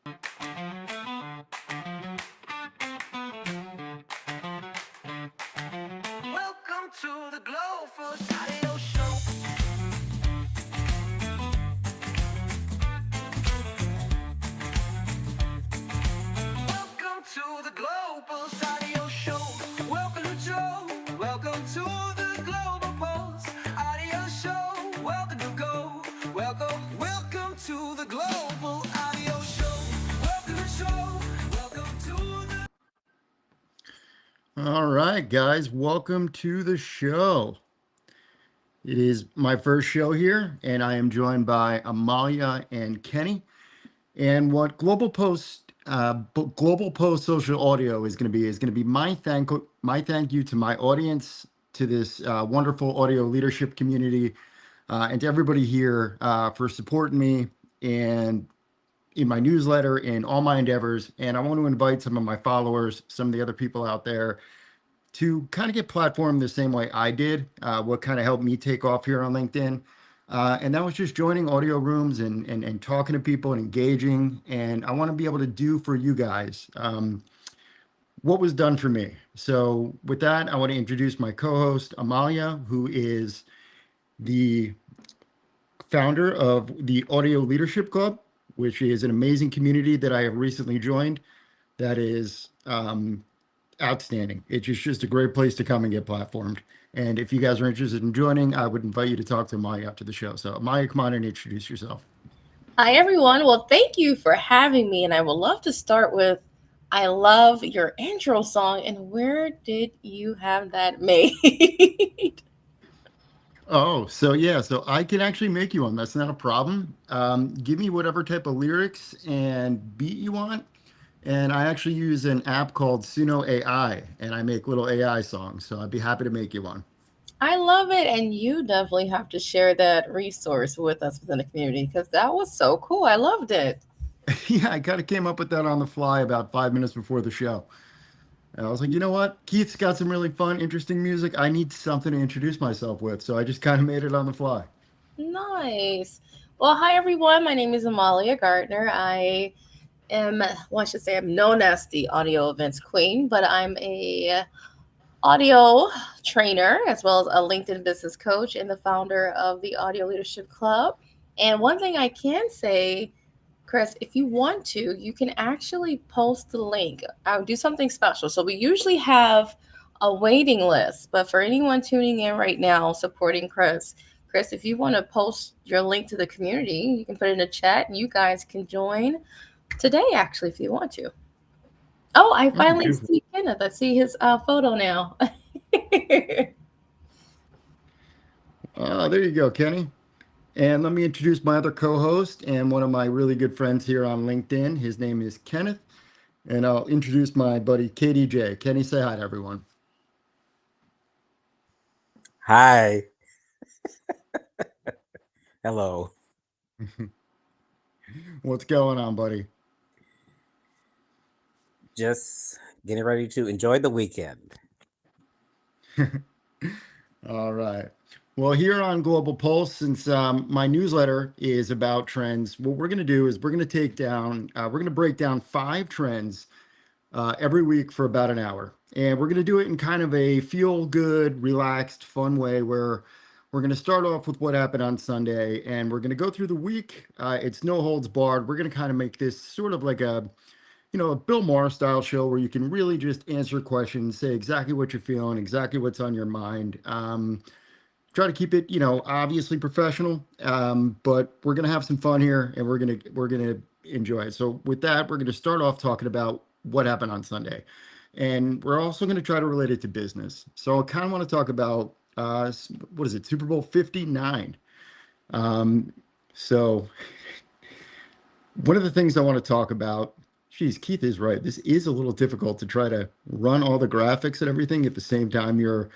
Welcome to the Global Audio Show. Welcome to the Global Audio Show. Welcome to Joe. Welcome to the Global Pulse Audio Show. Welcome to Go. Welcome to the Global Audio Show. Welcome to Joe. Welcome to the. All right, guys, welcome to the show. It is my first show here, and I am joined by Amalia and Kenny. And what Global Post Social Audio is going to be my thank you to my audience, to this wonderful audio leadership community, and to everybody here for supporting me and in my newsletter and all my endeavors. And I want to invite some of my followers, some of the other people out there, to kind of get platformed the same way I did, what kind of helped me take off here on LinkedIn. And that was just joining audio rooms and talking to people and engaging. And I want to be able to do for you guys what was done for me. So with that, I want to introduce my co-host, Amalia, who is the founder of the Audio Leadership Club, which is an amazing community that I have recently joined. That is outstanding. It's just a great place to come and get platformed. And if you guys are interested in joining, I would invite you to talk to Maya after the show. So Maya, come on and introduce yourself. Hi, everyone. Well, thank you for having me. And I would love to start with, I love your intro song. And where did you have that made? Oh, so yeah, so I can actually make you one. That's not a problem. Give me whatever type of lyrics and beat you want. And I actually use an app called Suno AI, and I make little AI songs. So I'd be happy to make you one. I love it. And you definitely have to share that resource with us within the community because that was so cool. I loved it. Yeah, I kind of came up with that on the fly about 5 minutes before the show. And I was like, you know what? Keith's got some really fun, interesting music. I need something to introduce myself with. So I just kind of made it on the fly. Nice. Well, hi, everyone. My name is Amalia Gardner. I am, well, I should say, I'm known as the audio events queen, but I'm a audio trainer as well as a LinkedIn business coach and the founder of the Audio Leadership Club. And one thing I can say, Chris, if you want to, you can actually post the link. I'll do something special. So we usually have a waiting list, but for anyone tuning in right now supporting Chris, if you want to post your link to the community, you can put it in a chat and you guys can join today, actually, if you want to. Oh, I finally see Kenneth. I see his photo now. Oh, there you go, Kenny. And let me introduce my other co-host and one of my really good friends here on LinkedIn. His name is Kenneth. And I'll introduce my buddy KDJ. Kenny, say hi to everyone. Hi. Hello. What's going on, buddy? Just getting ready to enjoy the weekend. All right. Well, here on Global Pulse, since my newsletter is about trends, what we're going to do is we're going to break down 5 trends every week for about an hour. And we're going to do it in kind of a feel-good, relaxed, fun way where we're going to start off with what happened on Sunday, and we're going to go through the week. It's no holds barred. We're going to kind of make this sort of like a Bill Maher-style show where you can really just answer questions, say exactly what you're feeling, exactly what's on your mind. Try to keep it, obviously professional, but we're gonna have some fun here, and we're gonna enjoy it. So with that, we're gonna start off talking about what happened on Sunday, and we're also gonna try to relate it to business. So I kind of want to talk about what is it, Super Bowl 59. So one of the things I want to talk about. Geez, Keith is right. This is a little difficult to try to run all the graphics and everything at the same time you're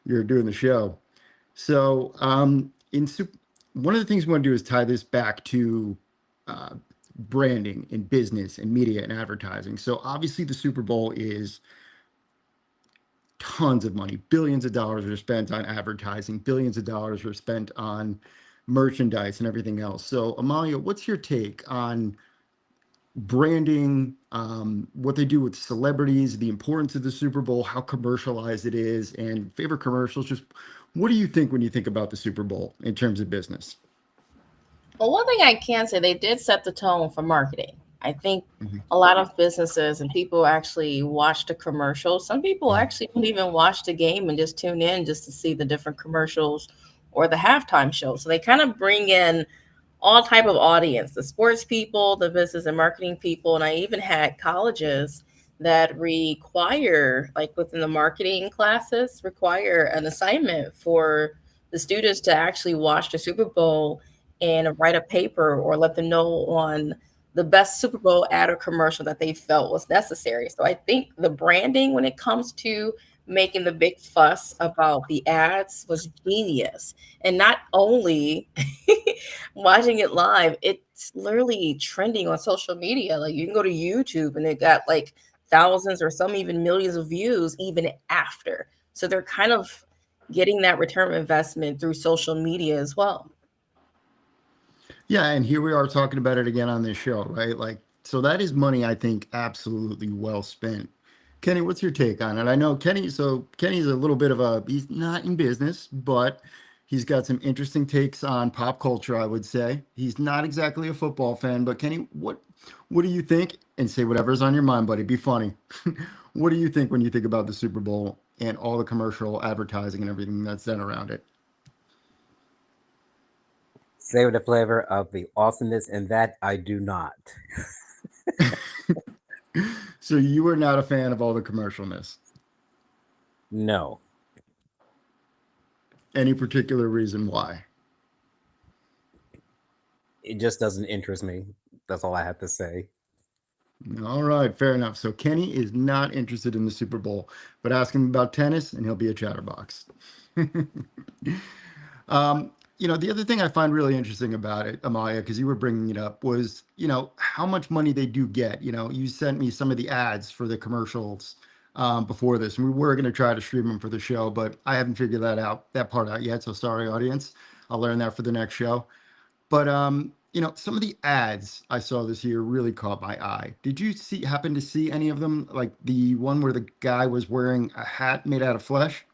doing the show. So, one of the things we want to do is tie this back to branding in business and media and advertising. So, obviously, the Super Bowl is tons of money. Billions of dollars are spent on advertising. Billions of dollars are spent on merchandise and everything else. So, Amalia, what's your take on branding, what they do with celebrities, the importance of the Super Bowl, how commercialized it is, and favorite commercials? Just what do you think when you think about the Super Bowl in terms of business? Well, one thing I can say, they did set the tone for marketing. I think Mhm. a lot of businesses and people actually watch the commercials. Some people actually don't even watch the game and just tune in just to see the different commercials or the halftime show. So they kind of bring in all type of audience, the sports people, the business and marketing people. And I even had colleges that require, like within the marketing classes, require an assignment for the students to actually watch the Super Bowl and write a paper or let them know on the best Super Bowl ad or commercial that they felt was necessary. So I think the branding when it comes to making the big fuss about the ads was genius. And not only watching it live, it's literally trending on social media. Like you can go to YouTube and it got like thousands or some even millions of views even after. So they're kind of getting that return of investment through social media as well. Yeah, and here we are talking about it again on this show, right? Like, so that is money I think absolutely well spent. Kenny, what's your take on it? I know Kenny's a little bit of he's not in business, but he's got some interesting takes on pop culture, I would say. He's not exactly a football fan, but Kenny, what do you think? And say whatever's on your mind, buddy. Be funny. What do you think when you think about the Super Bowl and all the commercial advertising and everything that's done around it? Savor the flavor of the awesomeness, and that I do not. So you were not a fan of all the commercialness. No, Any particular reason why? it just doesn't interest me. That's all I have to say. All right, fair enough. So Kenny is not interested in the Super Bowl, but ask him about tennis and he'll be a chatterbox. The other thing I find really interesting about it, Amaya, because you were bringing it up, was, how much money they do get. You sent me some of the ads for the commercials before this, and we were going to try to stream them for the show, but I haven't figured that part out yet. So sorry, audience. I'll learn that for the next show. But some of the ads I saw this year really caught my eye. Did you happen to see any of them? Like the one where the guy was wearing a hat made out of flesh?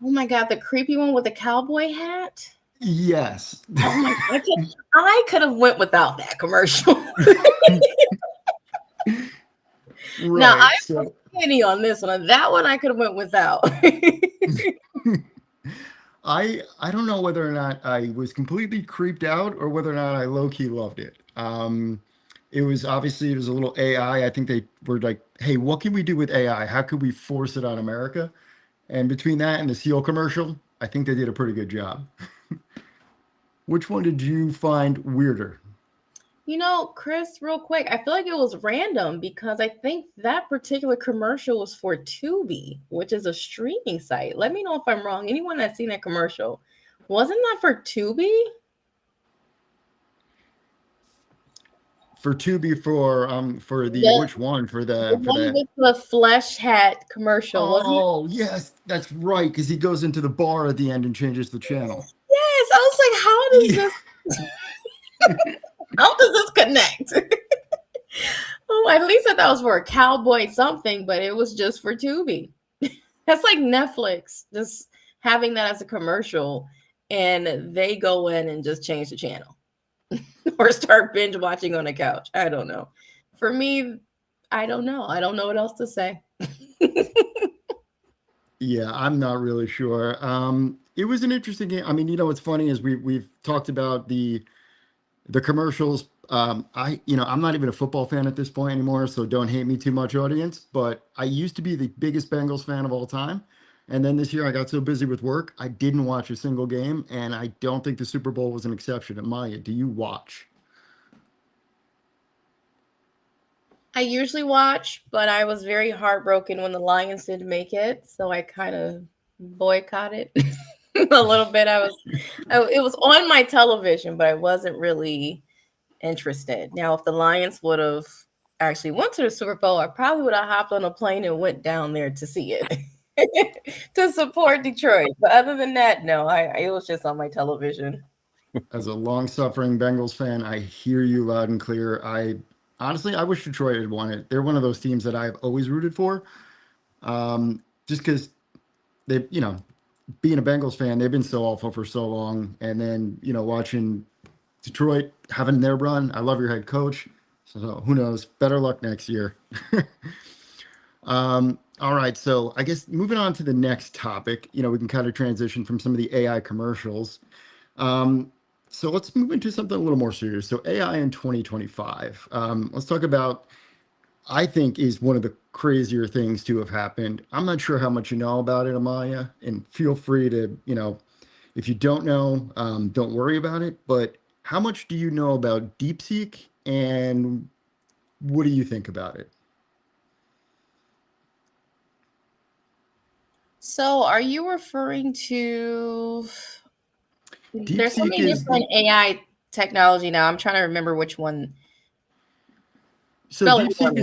Oh my God, the creepy one with the cowboy hat. Yes. Oh my God, I could have went without that commercial. Now Right. I'm with So Kenny on this one. That one I could have went without. I don't know whether or not I was completely creeped out or whether or not I low key loved it. It was obviously it was a little AI. I think they were like, "Hey, what can we do with AI? How could we force it on America?" And between that and the Seal commercial, I think they did a pretty good job. Which one did you find weirder? Chris, real quick, I feel like it was random because I think that particular commercial was for Tubi, which is a streaming site. Let me know if I'm wrong. Anyone that's seen that commercial, wasn't that for Tubi? For Tubi for the The, which one? For the the for one the with the flesh hat commercial, wasn't it? Oh, yes, that's right, because he goes into the bar at the end and changes the channel. Yes, I was like, Yeah. how does this connect? Oh, at least I thought it was for a cowboy something, but it was just for Tubi. That's like Netflix, just having that as a commercial, and they go in and just change the channel or start binge watching on the couch. I don't know. For me, I don't know. I don't know what else to say. Yeah, I'm not really sure. It was an interesting game. I mean, what's funny is we've talked about the commercials. I'm not even a football fan at this point anymore, so don't hate me too much, audience. But I used to be the biggest Bengals fan of all time. And then this year I got so busy with work, I didn't watch a single game, and I don't think the Super Bowl was an exception. Maya, do you watch? I usually watch, but I was very heartbroken when the Lions didn't make it, so I kind of boycotted a little bit. It was on my television, but I wasn't really interested. Now, if the Lions would have actually went to the Super Bowl, I probably would have hopped on a plane and went down there to see it. to support Detroit. But other than that, no, it was just on my television. As a long-suffering Bengals fan, I hear you loud and clear. I honestly, I wish Detroit had won it. They're one of those teams that I've always rooted for. Just because they, being a Bengals fan, they've been so awful for so long. And then, watching Detroit having their run. I love your head coach. So who knows? Better luck next year. All right. So I guess moving on to the next topic, we can kind of transition from some of the AI commercials. So let's move into something a little more serious. So AI in 2025. Let's talk about, I think, is one of the crazier things to have happened. I'm not sure how much you know about it, Amalia, and feel free to, if you don't know, don't worry about it. But how much do you know about DeepSeek, and what do you think about it? So, are you referring to? There's so DeepSeek many is different AI technology now. I'm trying to remember which one. so Spell it for DeepSeek me.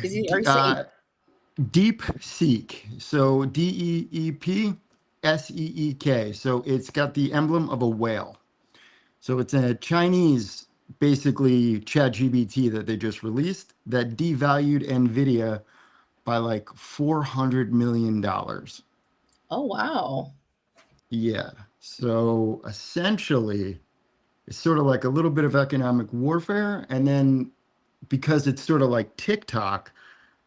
is Are you saying? DeepSeek. So DeepSeek. So it's got the emblem of a whale. So it's a Chinese, basically ChatGPT that they just released that devalued Nvidia by like $400 million. Oh wow. Yeah. So essentially, it's sort of like a little bit of economic warfare. And then because it's sort of like TikTok,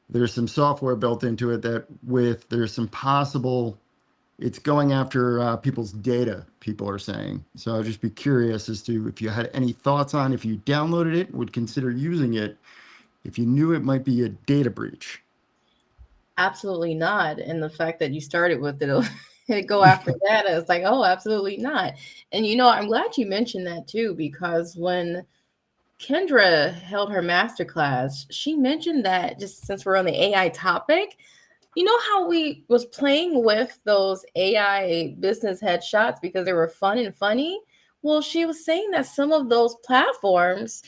there's some software built into it there's some possible, it's going after people's data, people are saying. So I'd just be curious as to if you had any thoughts on if you downloaded it, would consider using it, if you knew it might be a data breach. Absolutely not. And the fact that you started with it, and go after that, it's like, oh, absolutely not. And I'm glad you mentioned that too, because when Kendra held her masterclass, she mentioned that, just since we're on the AI topic, how we was playing with those AI business headshots because they were fun and funny. Well, she was saying that some of those platforms,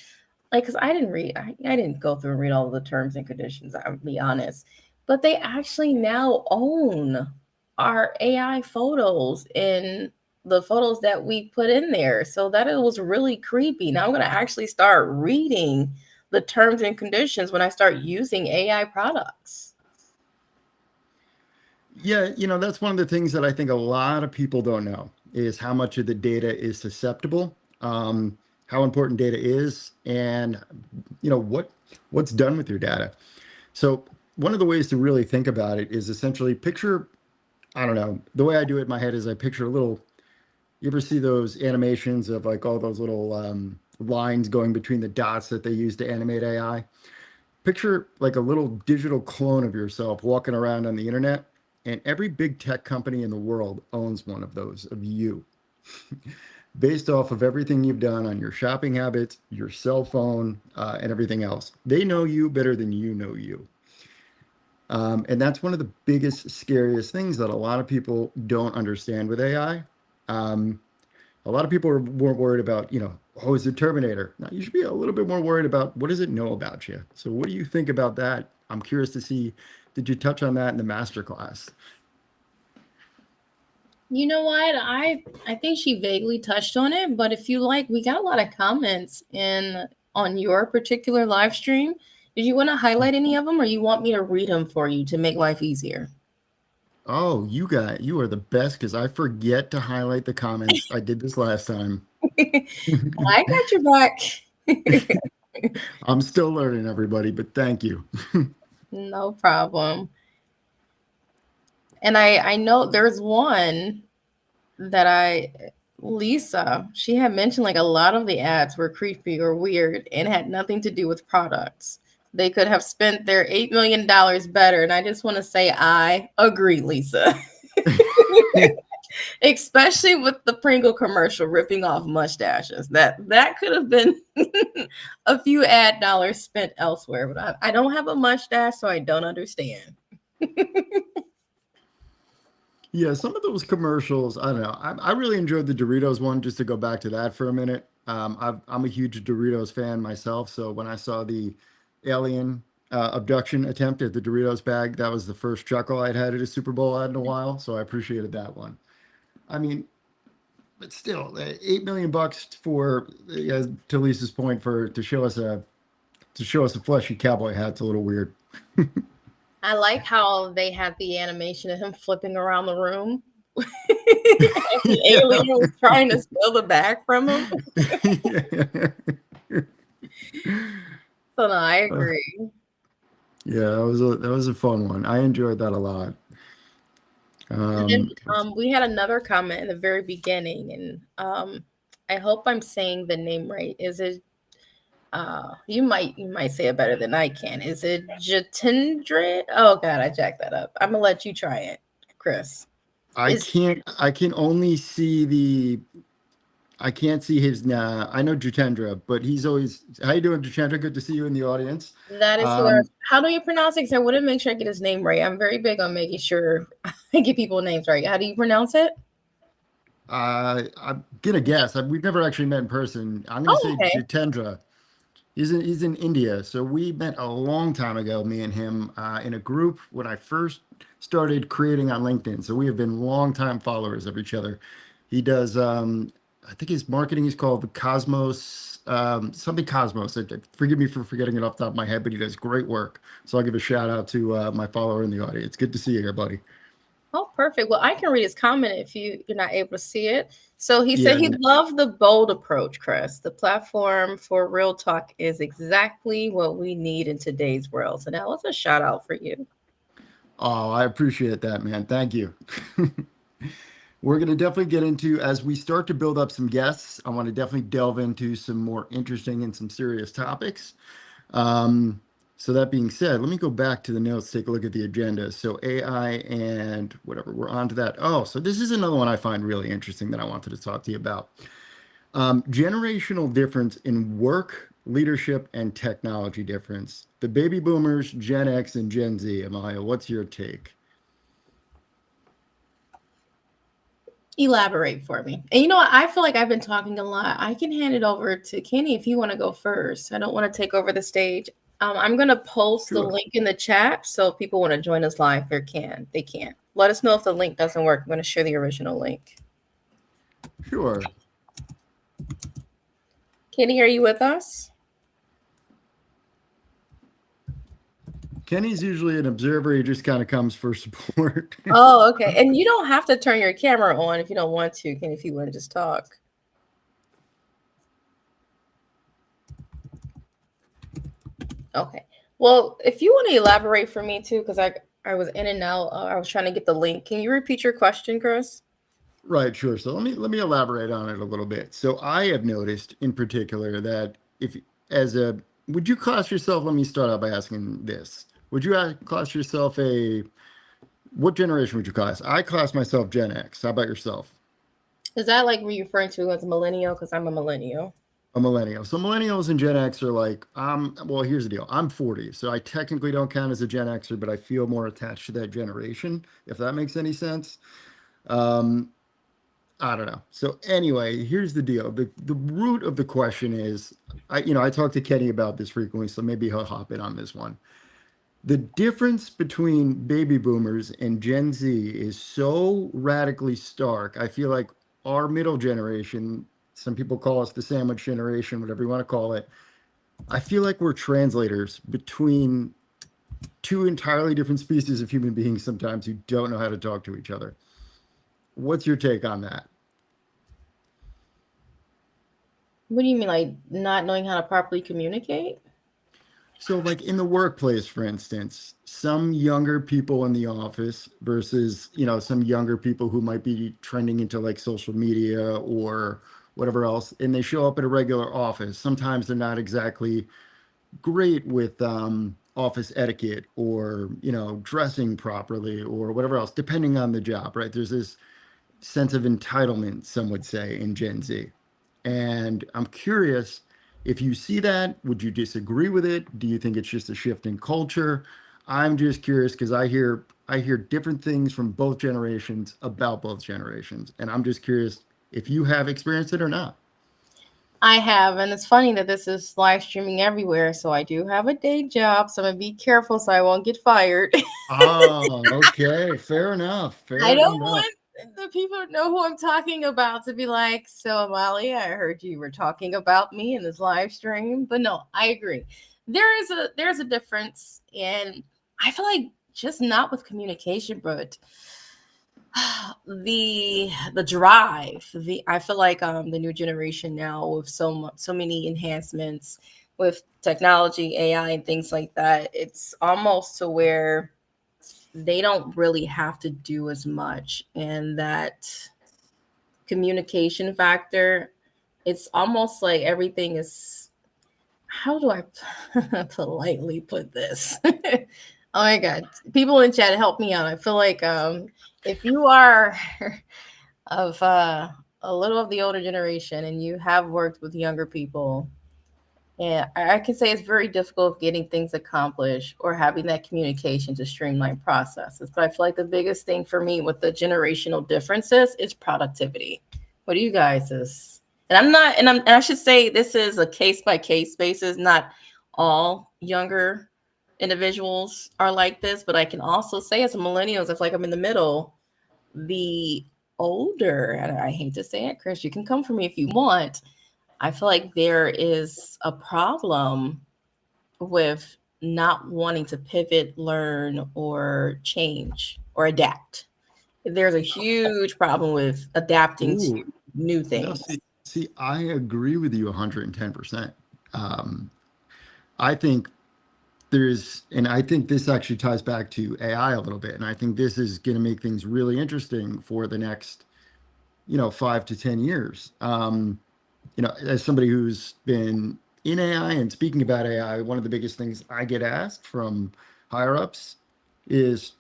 like, because I didn't go through and read all of the terms and conditions, I'll be honest, but they actually now own our AI photos and the photos that we put in there. So that it was really creepy. Now I'm going to actually start reading the terms and conditions when I start using AI products. Yeah, that's one of the things that I think a lot of people don't know is how much of the data is susceptible, how important data is, and what's done with your data. So one of the ways to really think about it is essentially picture, I don't know, the way I do it in my head is I picture a little, you ever see those animations of like all those little lines going between the dots that they use to animate AI? Picture like a little digital clone of yourself walking around on the internet, and every big tech company in the world owns one of those of you based off of everything you've done on your shopping habits, your cell phone, and everything else. They know you better than you know you. And that's one of the biggest, scariest things that a lot of people don't understand with AI. A lot of people are more worried about, oh, is it Terminator? Now, you should be a little bit more worried about what does it know about you? So what do you think about that? I'm curious to see, did you touch on that in the masterclass? You know what? I think she vaguely touched on it, but if you like, we got a lot of comments on your particular live stream. Did you want to highlight any of them, or you want me to read them for you to make life easier? Oh, you are the best because I forget to highlight the comments. I did this last time. I got your back. I'm still learning, everybody, but thank you. No problem. And I know there's one that Lisa, she had mentioned like a lot of the ads were creepy or weird and had nothing to do with products. They could have spent their $8 million better. And I just want to say, I agree, Lisa. Especially with the Pringle commercial ripping off mustaches. That could have been a few ad dollars spent elsewhere. But I don't have a mustache, so I don't understand. Yeah, some of those commercials, I don't know. I really enjoyed the Doritos one, just to go back to that for a minute. I'm a huge Doritos fan myself, so when I saw the alien abduction attempt at the Doritos bag. That was the first chuckle I'd had at a Super Bowl ad in a while, so I appreciated that one. I mean, but still, $8 million for, to Lisa's point, for to show us a fleshy cowboy hat's a little weird. I like how they had the animation of him flipping around the room. The Yeah. alien was trying to steal the bag from him. So no, I agree. Yeah, that was a fun one. I enjoyed that a lot. And then we had another comment in the very beginning, and I hope I'm saying the name right. Is it you might say it better than I can. Is it Jatindra? Oh god, I jacked that up. I'm gonna let you try it, Chris. I can only see I can't see his. I know Jitendra, but he's always. How you doing, Jitendra? Good to see you in the audience. That is how do you pronounce it? Because I want to make sure I get his name right. I'm very big on making sure I get people's names right. How do you pronounce it? I'm gonna guess. We've never actually met in person. I'm gonna say okay. Jitendra. He's in India, so we met a long time ago, me and him, in a group when I first started creating on LinkedIn. So we have been longtime followers of each other. He does, I think his marketing is called the Cosmos, something Cosmos. Forgive me for forgetting it off the top of my head, but he does great work. So I'll give a shout out to my follower in the audience. Good to see you here, buddy. Oh, perfect. Well, I can read his comment if you're not able to see it. So he said he Yeah. loved the bold approach, Chris. The platform for real talk is exactly what we need in today's world. So that was a shout out for you. Oh, I appreciate that, man. Thank you. We're going to definitely get into, as we start to build up some guests, I want to definitely delve into some more interesting and some serious topics. So that being said, let me go back to the notes, take a look at the agenda. So AI and whatever, we're on to that. Oh, so this is another one I find really interesting that I wanted to talk to you about. Generational difference in work, leadership, and technology difference. The baby boomers, Gen X, and Gen Z. Amalia, what's your take? Elaborate for me. And you know what? I feel like I've been talking a lot. I can hand it over to Kenny if you want to go first. I don't want to take over the stage. I'm going to post the link in the chat. So if people want to join us live, they can. Let us know if the link doesn't work. I'm going to share the original link. Sure. Kenny, are you with us? Kenny's usually an observer. He just kind of comes for support. Oh, okay. And you don't have to turn your camera on if you don't want to, Kenny, if you want to just talk. Okay. Well, if you want to elaborate for me too, because I was in and out. I was trying to get the link. Can you repeat your question, Chris? Right, sure. So let me elaborate on it a little bit. So I have noticed in particular that would you class yourself, let me start out by asking this. Would you class yourself what generation would you class? I class myself Gen X. How about yourself? Is that like what you're referring to as a millennial? Because I'm a millennial. A millennial. So millennials and Gen X are like, well, here's the deal. I'm 40, so I technically don't count as a Gen Xer, but I feel more attached to that generation, if that makes any sense. I don't know. So anyway, here's the deal. The root of the question is, I talk to Kenny about this frequently, so maybe he'll hop in on this one. The difference between baby boomers and Gen Z is so radically stark. I feel like our middle generation, some people call us the sandwich generation, whatever you want to call it. I feel like we're translators between two entirely different species of human beings sometimes who don't know how to talk to each other. What's your take on that? What do you mean, like not knowing how to properly communicate? So, like in the workplace, for instance, some younger people in the office versus, some younger people who might be trending into like social media or whatever else, and they show up at a regular office. Sometimes they're not exactly great with office etiquette or, dressing properly or whatever else, depending on the job, right? There's this sense of entitlement, some would say, in Gen Z. And I'm curious, if you see that, would you disagree with it? Do you think it's just a shift in culture? I'm just curious because I hear different things from both generations about both generations. And I'm just curious if you have experienced it or not. I have, and it's funny that this is live streaming everywhere. So I do have a day job, so I'm gonna be careful so I won't get fired. Oh, okay. Fair enough. I Fair don't enough. want the people to know who I'm talking about to be like, so Amalia, I heard you were talking about me in this live stream. But no, I agree. There's a difference, and I feel like just not with communication, but the drive. The I feel like the new generation now with so many enhancements with technology, AI, and things like that, it's almost to where they don't really have to do as much, and that communication factor, it's almost like everything is, how do I politely put this? Oh my god, people in chat, help me out. I feel like if you are of a little of the older generation and you have worked with younger people, yeah, I can say it's very difficult getting things accomplished or having that communication to streamline processes. But I feel like the biggest thing for me with the generational differences is productivity. What do you guys is? And I'm not, and I should say this is a case by case basis. Not all younger individuals are like this, but I can also say as a millennials, I feel like I'm in the middle. The older, and I hate to say it, Chris, you can come for me if you want. I feel like there is a problem with not wanting to pivot, learn, or change or adapt. There's a huge problem with adapting to Ooh, new no, things. see, I agree with you 110%. Um, I think and I think this actually ties back to AI a little bit. And I think this is going to make things really interesting for the next, 5 to 10 years. As somebody who's been in AI and speaking about AI, one of the biggest things I get asked from higher ups is,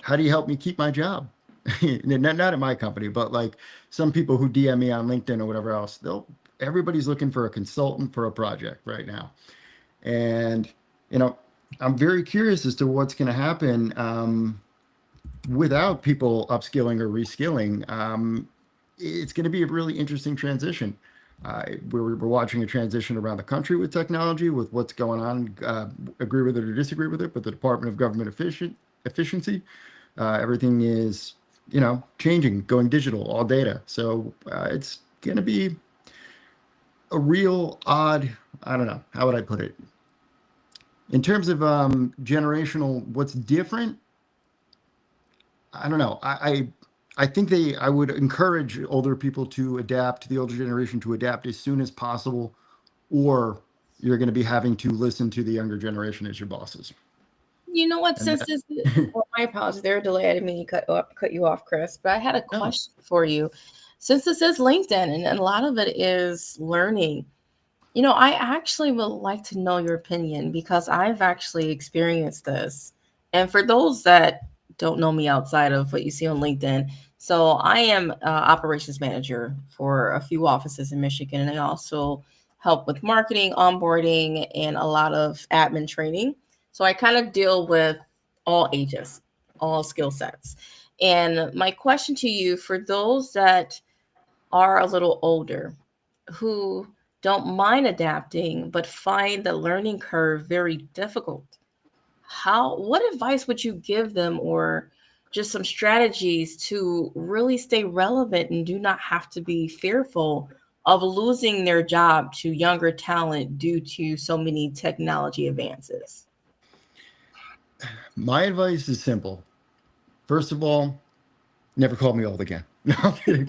how do you help me keep my job? Not at my company, but like some people who DM me on LinkedIn or whatever else, everybody's looking for a consultant for a project right now. And, you know, I'm very curious as to what's going to happen without people upskilling or reskilling. It's going to be a really interesting transition. We're watching a transition around the country with technology, with what's going on. Agree with it or disagree with it, but the Department of Government Efficiency, everything is, changing, going digital, all data. So it's going to be a real odd, I don't know, how would I put it? In terms of generational, what's different, I don't know. I think I would encourage older people to adapt, the older generation to adapt as soon as possible, or you're going to be having to listen to the younger generation as your bosses. You know what? And Since this, well, my apologies, they're delayed. I didn't mean to cut you off, Chris. But I had a no, question for you. Since this is LinkedIn, and a lot of it is learning, I actually would like to know your opinion because I've actually experienced this. And for those that don't know me outside of what you see on LinkedIn, so I am operations manager for a few offices in Michigan, and I also help with marketing, onboarding, and a lot of admin training. So I kind of deal with all ages, all skill sets. And my question to you, for those that are a little older, who don't mind adapting but find the learning curve very difficult, what advice would you give them, or just some strategies to really stay relevant and do not have to be fearful of losing their job to younger talent due to so many technology advances? my advice is simple. First of all, never call me old again. No, I'm kidding.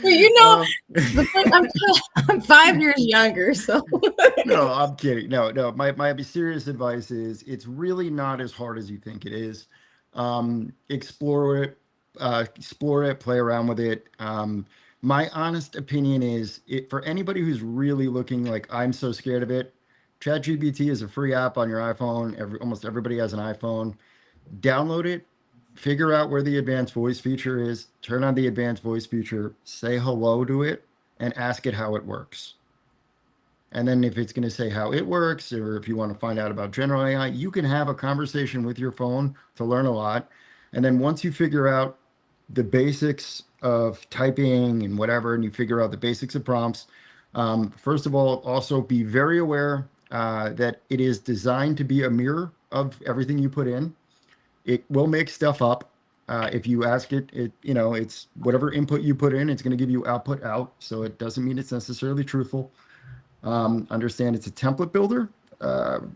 Well, um, the thing, I'm 5 years younger, so no, I'm kidding. No, no. My serious advice is it's really not as hard as you think it is. Explore it, play around with it. My honest opinion is, for anybody who's really looking like I'm so scared of it. ChatGPT is a free app on your iPhone. Almost everybody has an iPhone. Download it, figure out where the advanced voice feature is, turn on the advanced voice feature, say hello to it, and ask it how it works. And then if it's going to say how it works, or if you want to find out about general AI, you can have a conversation with your phone to learn a lot. And then once you figure out the basics of typing and whatever, and you figure out the basics of prompts. First of all, also be very aware that it is designed to be a mirror of everything you put in. It will make stuff up. If you ask it, it's whatever input you put in, it's going to give you output out. So it doesn't mean it's necessarily truthful. Understand it's a template builder.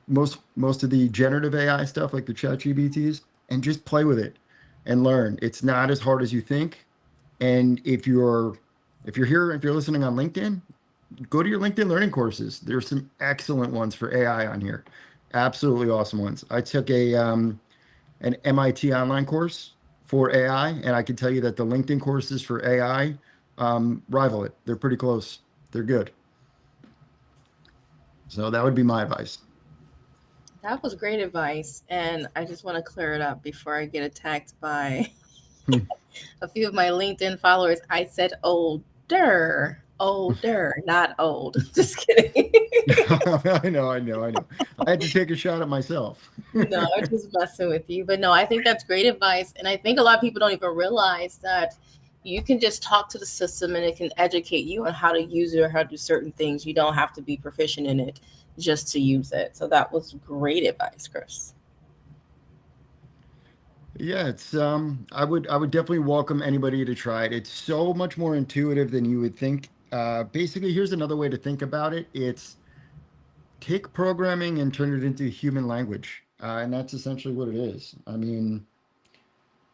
Most of the generative AI stuff, like the chat GBTs, and just play with it and learn. It's not as hard as you think. And if you're listening on LinkedIn, go to your LinkedIn learning courses. There's some excellent ones for AI on here. Absolutely awesome ones. I took an MIT online course for AI, and I can tell you that the LinkedIn courses for AI rival it. They're pretty close. They're good. So that would be my advice. That was great advice. And I just want to clear it up before I get attacked by a few of my LinkedIn followers. I said older, not old. Just kidding. I know. I had to take a shot at myself. No, I'm just messing with you. But no, I think that's great advice. And I think a lot of people don't even realize that you can just talk to the system and it can educate you on how to use it or how to do certain things. You don't have to be proficient in it just to use it. So that was great advice, Chris. Yeah, it's I would definitely welcome anybody to try it. It's so much more intuitive than you would think. Basically, here's another way to think about it. It's take programming and turn it into human language. And that's essentially what it is. I mean,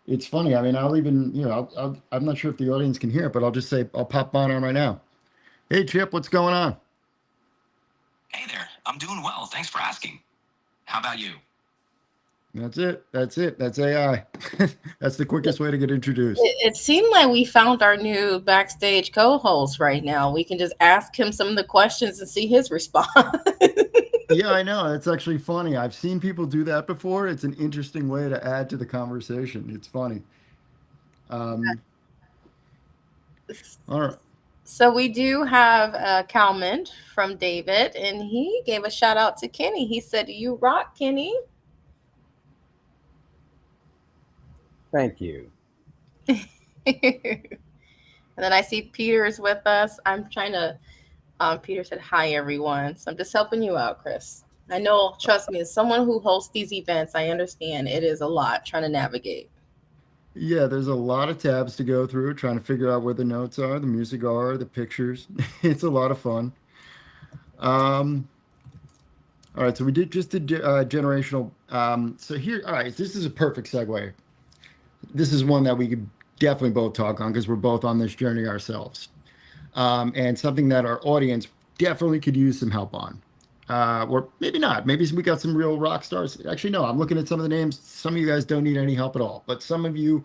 it's funny. I mean, I'll even, I'm not sure if the audience can hear it, but I'll just say, I'll pop on right now. Hey, Chip, what's going on? Hey there, I'm doing well. Thanks for asking. How about you? That's it. That's AI. That's the quickest way to get introduced. It seemed like we found our new backstage co-host right now. We can just ask him some of the questions and see his response. Yeah, I know. It's actually funny. I've seen people do that before. It's an interesting way to add to the conversation. It's funny. Um, all right. So we do have a comment from David, and he gave a shout out to Kenny. He said, "You rock, Kenny." Thank you. And then I see Peter is with us. I'm trying to. Peter said, "Hi, everyone." So I'm just helping you out, Chris. I know. Trust me, as someone who hosts these events, I understand it is a lot trying to navigate. Yeah, there's a lot of tabs to go through, trying to figure out where the notes are, the music are, the pictures. It's a lot of fun. Um, all right, so we just did generational. So here, all right, this is a perfect segue. This is one that we could definitely both talk on because we're both on this journey ourselves. And something that our audience definitely could use some help on. Or maybe not. Maybe we got some real rock stars. Actually, no, I'm looking at some of the names. Some of you guys don't need any help at all. But some of you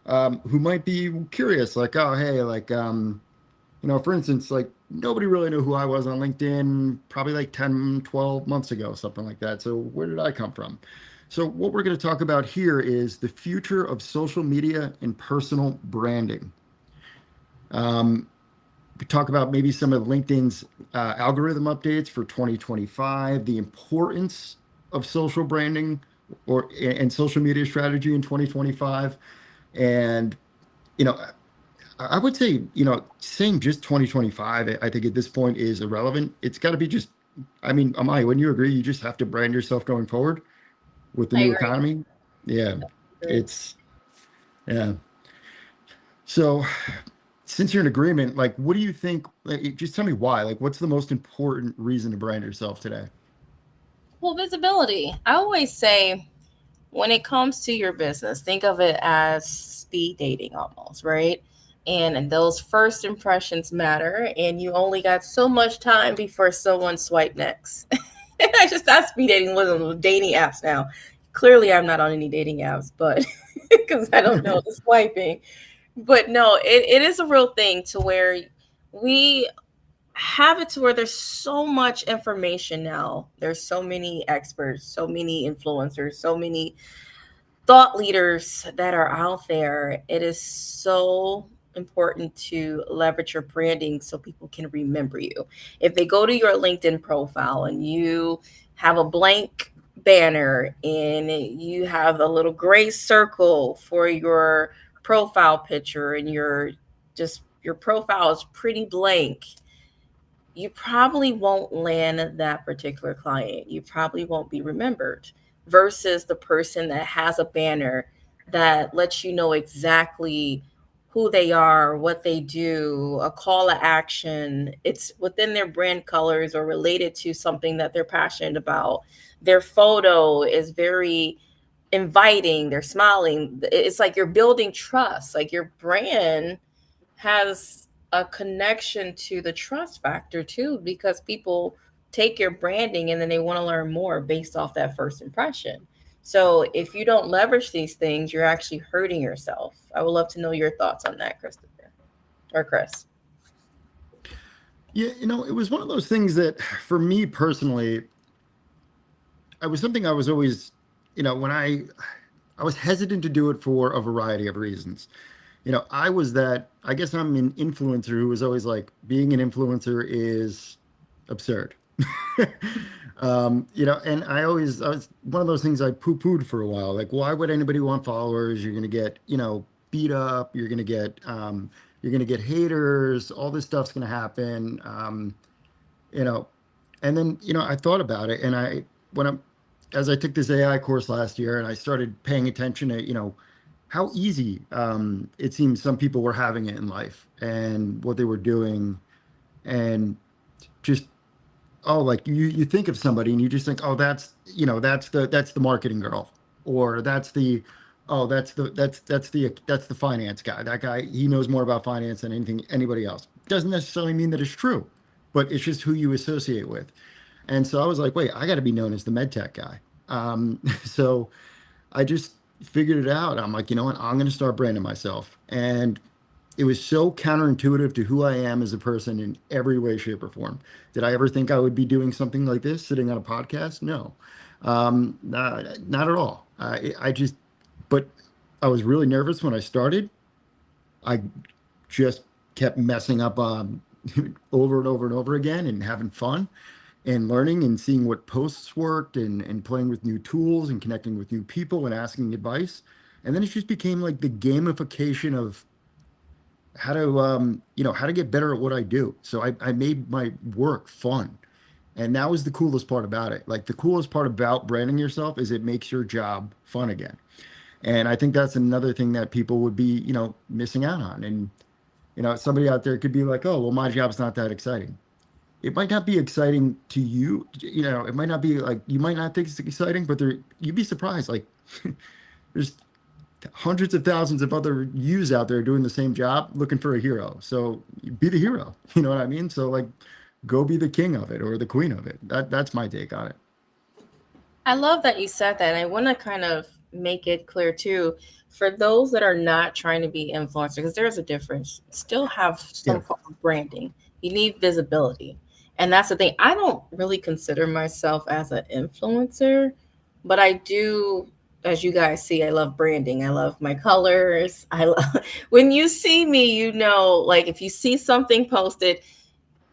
who might be curious, like, oh, hey, like, for instance, like nobody really knew who I was on LinkedIn probably like 10, 12 months ago, something like that. So where did I come from? So what we're going to talk about here is the future of social media and personal branding. We talk about maybe some of LinkedIn's algorithm updates for 2025, the importance of social branding and social media strategy in 2025. And, I would say, saying just 2025, I think at this point is irrelevant. It's got to be just, I mean, Amaya, wouldn't you agree? You just have to brand yourself going forward with the I new agree. economy. Yeah, I agree. yeah. So since you're in agreement, like, what do you think? Like, just tell me why. Like, what's the most important reason to brand yourself today? Well, visibility. I always say when it comes to your business, think of it as speed dating almost, right? And those first impressions matter, and you only got so much time before someone swipe next. I just not speed dating, one of those dating apps now. Clearly, I'm not on any dating apps, but because I don't know the swiping. But no, it is a real thing to where we have it to where there's so much information now. There's so many experts, so many influencers, so many thought leaders that are out there. It is so important to leverage your branding so people can remember you. If they go to your LinkedIn profile and you have a blank banner and you have a little gray circle for your profile picture and your just your profile is pretty blank, you probably won't land that particular client. You probably won't be remembered versus the person that has a banner that lets you know exactly who they are, what they do, a call to action. It's within their brand colors or related to something that they're passionate about. Their photo is very inviting, they're smiling. It's like you're building trust. Like your brand has a connection to the trust factor too, because people take your branding and then they want to learn more based off that first impression. So if you don't leverage these things, you're actually hurting yourself. I would love to know your thoughts on that, Christopher or Chris. Yeah, it was one of those things that for me personally, I was something I was always, when I was hesitant to do it for a variety of reasons. I was that, I guess I'm an influencer who was always like, being an influencer is absurd. And I was one of those things I poo-pooed for a while. Like, why would anybody want followers? You're going to get, beat up. You're going to get haters. All this stuff's going to happen. You know, and then, I thought about it, and as I took this AI course last year and I started paying attention to, how easy it seems some people were having it in life and what they were doing, and just, oh, like you think of somebody and you just think, oh, that's the marketing girl, or that's the, oh, that's the finance guy. That guy, he knows more about finance than anybody else. Doesn't necessarily mean that it's true, but it's just who you associate with. And so I was like, wait, I got to be known as the med tech guy. So I just figured it out. I'm like, you know what? I'm going to start branding myself. And it was so counterintuitive to who I am as a person in every way, shape, or form. Did I ever think I would be doing something like this, sitting on a podcast? No, not at all. But I was really nervous when I started. I just kept messing up over and over and over again and having fun and learning and seeing what posts worked, and playing with new tools and connecting with new people and asking advice. And then it just became like the gamification of how to get better at what I do. So I made my work fun. And that was the coolest part about it. Like, the coolest part about branding yourself is it makes your job fun again. And I think that's another thing that people would be, missing out on. And, somebody out there could be like, oh, well, my job's not that exciting. It might not be exciting to you. It might not be like, you might not think it's exciting, but you'd be surprised. Like, there's hundreds of thousands of other yous out there doing the same job looking for a hero. So be the hero. You know what I mean? So, like, go be the king of it or the queen of it. That's my take on it. I love that you said that. And I want to kind of make it clear too, for those that are not trying to be influencers, because there's a difference. Still have some form of branding. You need visibility. And that's the thing. I don't really consider myself as an influencer, but I do, as you guys see, I love branding. I love my colors. I love when you see me, like if you see something posted,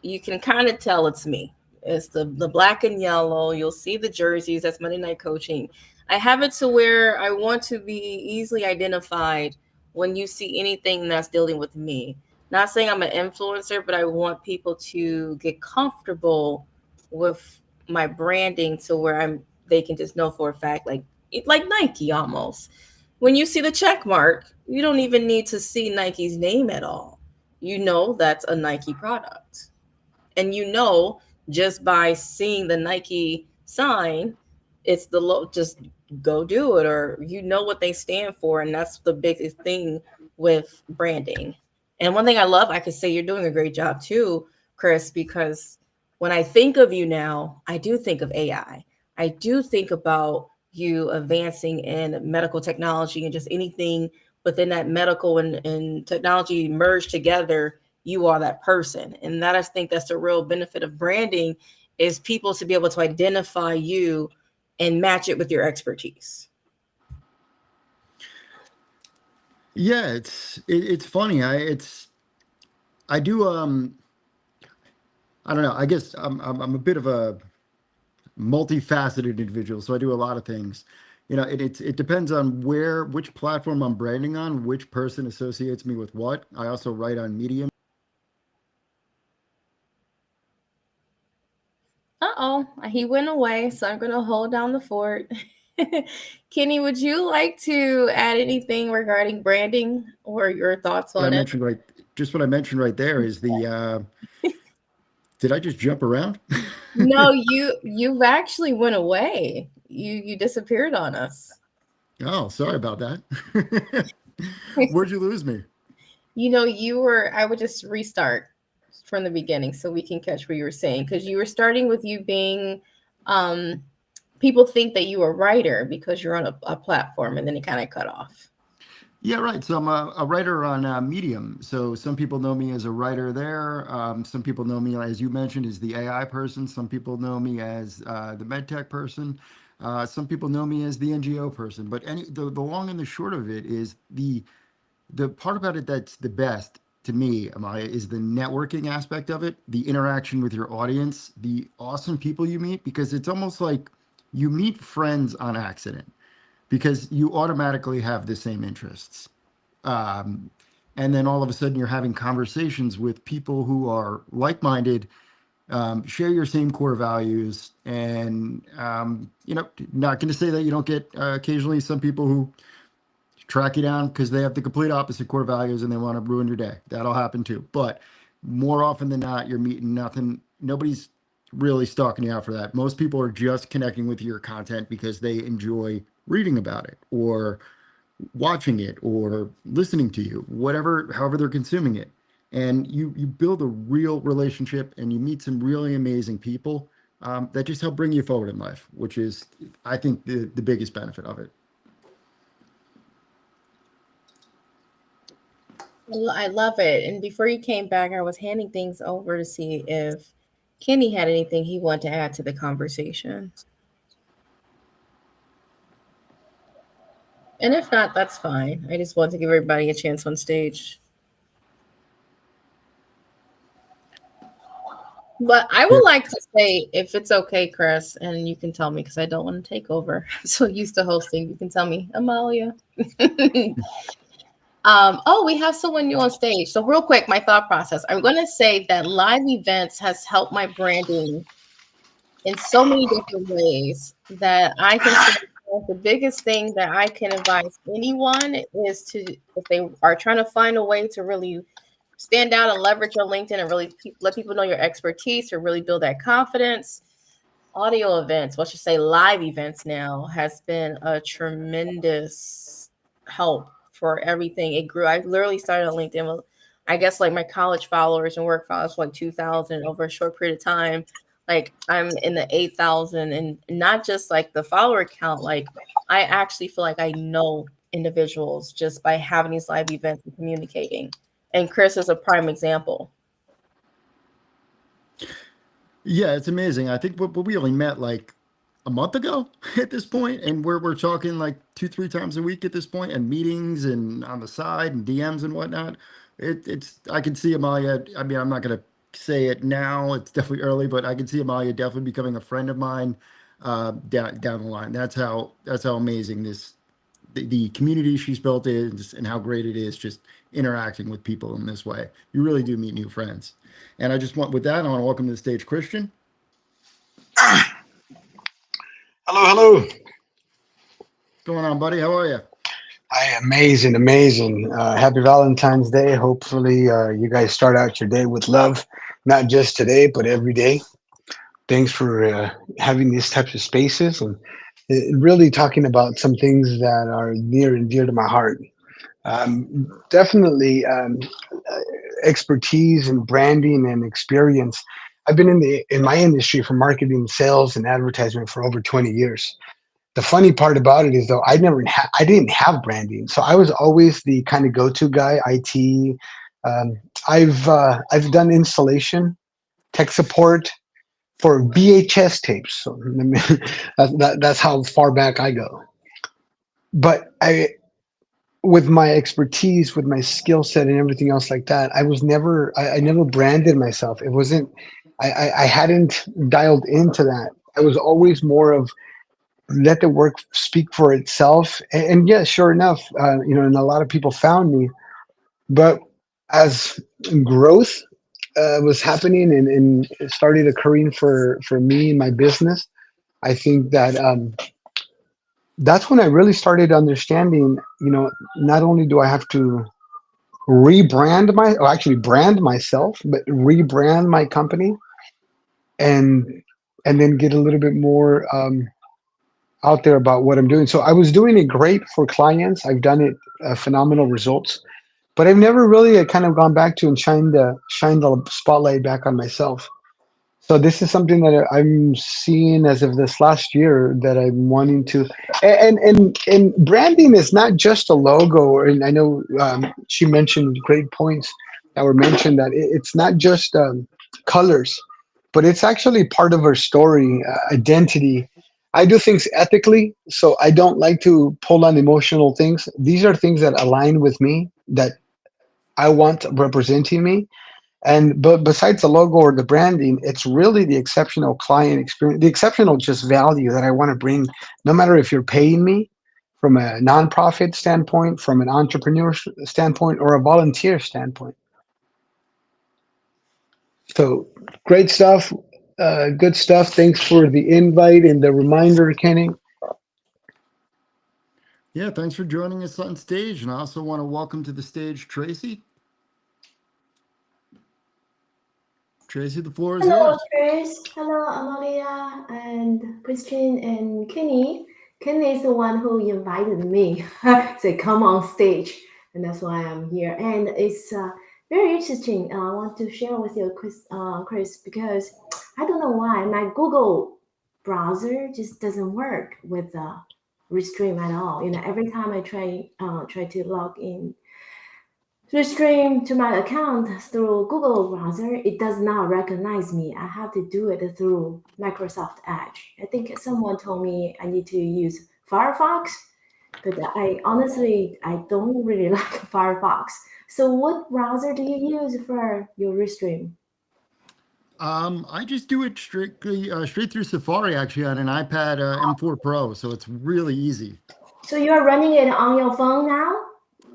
you can kind of tell it's me. It's the black and yellow. You'll see the jerseys. That's Monday Night Coaching. I have it to where I want to be easily identified when you see anything that's dealing with me. Not saying I'm an influencer, but I want people to get comfortable with my branding to where they can just know for a fact, like Nike almost. When you see the check mark, you don't even need to see Nike's name at all. That's a Nike product. And just by seeing the Nike sign, it's just go do it, or what they stand for. And that's the biggest thing with branding. And one thing I love, I could say you're doing a great job too, Chris, because when I think of you now, I do think of AI. I do think about you advancing in medical technology and just anything within that medical and technology merged together. You are that person. And I think that's the real benefit of branding, is people to be able to identify you and match it with your expertise. Yeah, it's funny. I do I don't know. I guess I'm a bit of a multifaceted individual, so I do a lot of things. it depends on which platform I'm branding on, which person associates me with what. I also write on Medium. Uh-oh, he went away, so I'm going to hold down the fort. Kenny, would you like to add anything regarding branding or your thoughts What I on it? mentioned right, just what I mentioned right there is did I just jump around? No, you've actually went away. You disappeared on us. Oh, sorry about that. Where'd you lose me? I would just restart from the beginning so we can catch what you were saying, because you were starting with you being um people think that you are a writer because you're on a platform, and then it kind of cut off. Yeah, right. So I'm a writer on Medium. So some people know me as a writer there. Some people know me, as you mentioned, as the AI person. Some people know me as the medtech person. Some people know me as the NGO person. But the long and the short of it is the part about it that's the best to me, Amaya, is the networking aspect of it, the interaction with your audience, the awesome people you meet, because it's almost like you meet friends on accident because you automatically have the same interests. Um, and then all of a sudden you're having conversations with people who are like-minded, share your same core values, and not going to say that you don't get occasionally some people who track you down because they have the complete opposite core values and they want to ruin your day. That'll happen too. But more often than not, you're meeting nothing. Nobody's really stalking you out for that. Most people are just connecting with your content because they enjoy reading about it or watching it or listening to you, whatever, however they're consuming it. And you build a real relationship and you meet some really amazing people that just help bring you forward in life, which is, I think, the biggest benefit of it. I love it. And before you came back, I was handing things over to see if Kenny had anything he wanted to add to the conversation. And if not, that's fine. I just want to give everybody a chance on stage. But I Yeah. would like to say, if it's okay, Chris, and you can tell me because I don't want to take over. I'm so used to hosting. You can tell me, Amalia. Oh, we have someone new on stage. So real quick, my thought process. I'm going to say that live events has helped my branding in so many different ways that I can say the biggest thing that I can advise anyone is to, if they are trying to find a way to really stand out and leverage your LinkedIn and really let people know your expertise or really build that confidence. Audio events, let's just say live events now, has been a tremendous help for everything. It grew. I literally started on LinkedIn with, I guess, like my college followers and work followers, like 2,000 over a short period of time. Like I'm in the 8,000, and not just like the follower count. Like I actually feel like I know individuals just by having these live events and communicating. And Chris is a prime example. Yeah, it's amazing. I think we only met like a month ago at this point, and we're talking like 2, 3 times a week at this point, and meetings and on the side and DMs and whatnot. It's I can see Amalia. I mean, I'm not gonna say it now. It's definitely early, but I can see Amalia definitely becoming a friend of mine down the line. That's how amazing the community she's built is and how great it is just interacting with people in this way. You really do meet new friends. And I just want, with that, I want to welcome to the stage Christian. Hello, hello. What's going on, buddy? How are you? Amazing, amazing. Happy Valentine's Day. Hopefully, you guys start out your day with love, not just today, but every day. Thanks for having these types of spaces and really talking about some things that are near and dear to my heart. Definitely expertise and branding and experience. I've been in my industry for marketing, sales, and advertisement for over 20 years. The funny part about it is though I didn't have branding, so I was always the kind of go-to guy. IT. Um, I've done installation, tech support for VHS tapes. So that's how far back I go. But with my expertise, with my skill set, and everything else like that, I never branded myself. It wasn't. I hadn't dialed into that. I was always more of let the work speak for itself. And yeah, sure enough, and a lot of people found me. But as growth was happening and it started occurring for me and my business, I think that that's when I really started understanding, not only do I have to actually brand myself, but rebrand my company and and then get a little bit more out there about what I'm doing. So I was doing it great for clients. I've done it phenomenal results, but I've never really kind of gone back to and shine the spotlight back on myself. So this is something that I'm seeing as of this last year that I'm wanting to, and branding is not just a logo. And I know she mentioned great points that were mentioned that it's not just colors, but it's actually part of our story, identity. I do things ethically, so I don't like to pull on emotional things. These are things that align with me, that I want representing me. And but besides the logo or the branding, it's really the exceptional client experience, the exceptional just value that I want to bring, no matter if you're paying me from a nonprofit standpoint, from an entrepreneur standpoint, or a volunteer standpoint. So great stuff, good stuff. Thanks for the invite and the reminder, Kenny. Yeah, thanks for joining us on stage. And I also want to welcome to the stage Tracy. Tracy, the floor is Hello, yours. Chris. Hello, Amalia and Christian and Kenny. Kenny is the one who invited me. Say, come on stage, and that's why I'm here. And it's very interesting. I want to share with you, Chris, because I don't know why my Google browser just doesn't work with Restream at all. Every time I try to log in to stream to my account through Google browser, it does not recognize me. I have to do it through Microsoft Edge. I think someone told me I need to use Firefox, but I don't really like Firefox. So what browser do you use for your Restream? I just do it straight through Safari, actually, on an iPad M4 Pro, so it's really easy. So you're running it on your phone now?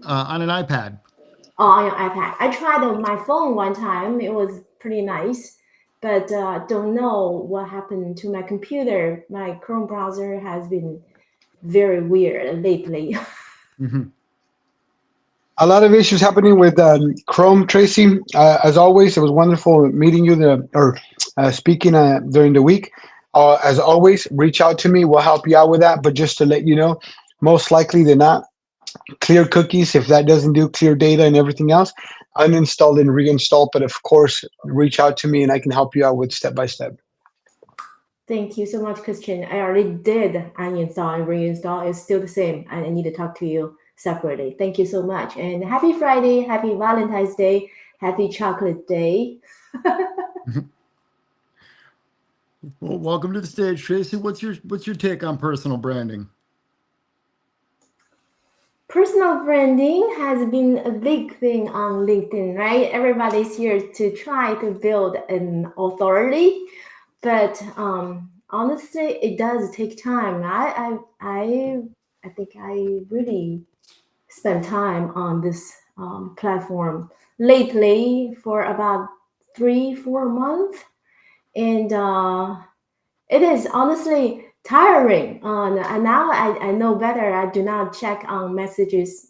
On an iPad. Oh, on your iPad. I tried on my phone one time. It was pretty nice, but don't know what happened to my computer. My Chrome browser has been very weird lately. Mhm. A lot of issues happening with Chrome, Tracy. As always, it was wonderful meeting you speaking during the week. As always, reach out to me. We'll help you out with that. But just to let you know, most likely they're not clear cookies. If that doesn't do clear data and everything else, uninstall and reinstall. But of course, reach out to me and I can help you out with step by step. Thank you so much, Christian. I already did uninstall and reinstall. It's still the same. I need to talk to you separately. Thank you so much. And happy Friday, happy Valentine's Day, happy Chocolate Day. Well, welcome to the stage, Tracy. What's your take on personal branding? Personal branding has been a big thing on LinkedIn, right? Everybody's here to try to build an authority, but honestly, it does take time. I think I really spent time on this platform lately for about 3-4 months, and it is honestly tiring. And now I know better. I do not check on messages,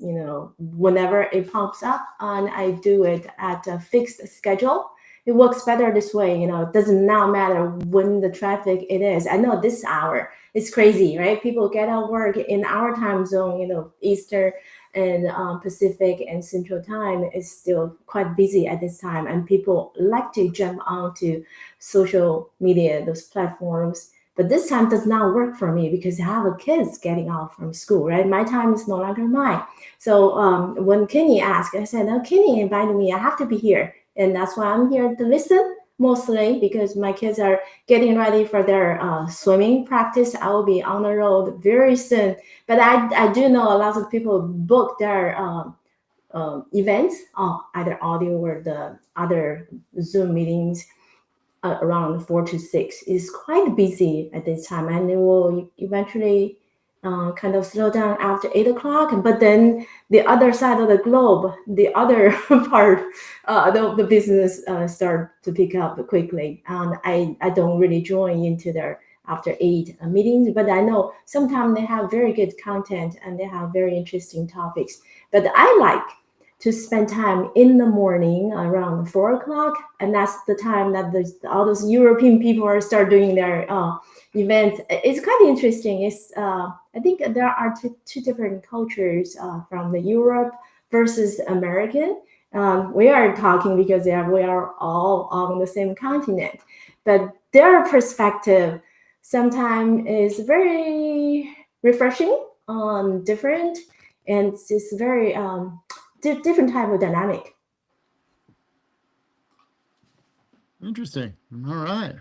whenever it pops up, and I do it at a fixed schedule. It works better this way. It doesn't now matter when the traffic it is. I know this hour it's crazy, right? People get out work in our time zone, Easter and Pacific and Central Time is still quite busy at this time, and people like to jump onto social media, those platforms. But this time does not work for me because I have a kids getting off from school, right? My time is no longer mine. So when Kenny asked, I said, "Oh, Kenny invited me. I have to be here," and that's why I'm here to listen mostly because my kids are getting ready for their swimming practice. I will be on the road very soon. But I do know a lot of people book their events, either audio or the other Zoom meetings around 4 to 6. It's quite busy at this time, and it will eventually kind of slow down after 8 o'clock. But then the other side of the globe, the other part, the business start to pick up quickly. And I don't really join into their after 8 meetings, but I know sometimes they have very good content and they have very interesting topics. But I like to spend time in the morning around 4 o'clock, and that's the time that all those European people are start doing their events. It's quite interesting. It's I think there are two different cultures from the Europe versus American. We are talking because we are all on the same continent, but their perspective sometimes is very refreshing, different, and it's very different type of dynamic. Interesting. All right.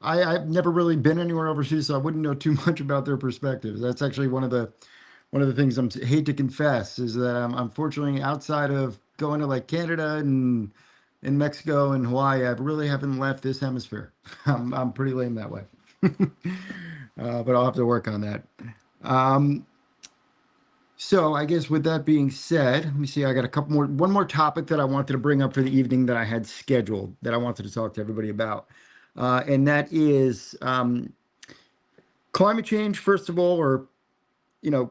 I've never really been anywhere overseas, so I wouldn't know too much about their perspectives. That's actually one of the things I hate to confess is that I'm unfortunately outside of going to like Canada and in Mexico and Hawaii, I really haven't left this hemisphere. I'm pretty lame that way, but I'll have to work on that. So I guess with that being said, let me see. I got one more topic that I wanted to bring up for the evening that I had scheduled that I wanted to talk to everybody about, and that is climate change. First of all, or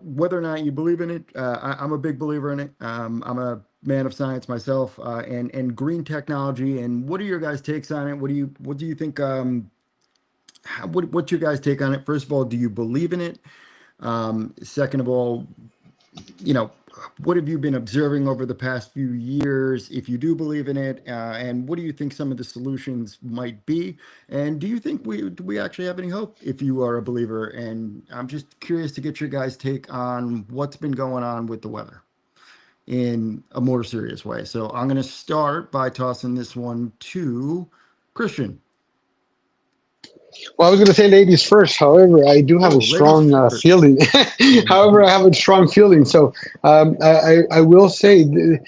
whether or not you believe in it. I'm a big believer in it. I'm a man of science myself, and green technology. And what are your guys' takes on it? What do you think? What's your guys' take on it? First of all, do you believe in it? Second of all, what have you been observing over the past few years, if you do believe in it, and what do you think some of the solutions might be? And do you think do we actually have any hope if you are a believer? And I'm just curious to get your guys' take on what's been going on with the weather in a more serious way. So I'm going to start by tossing this one to Christian. Well, I was going to say ladies first. However, I do have a strong feeling. However, I have a strong feeling. So I will say the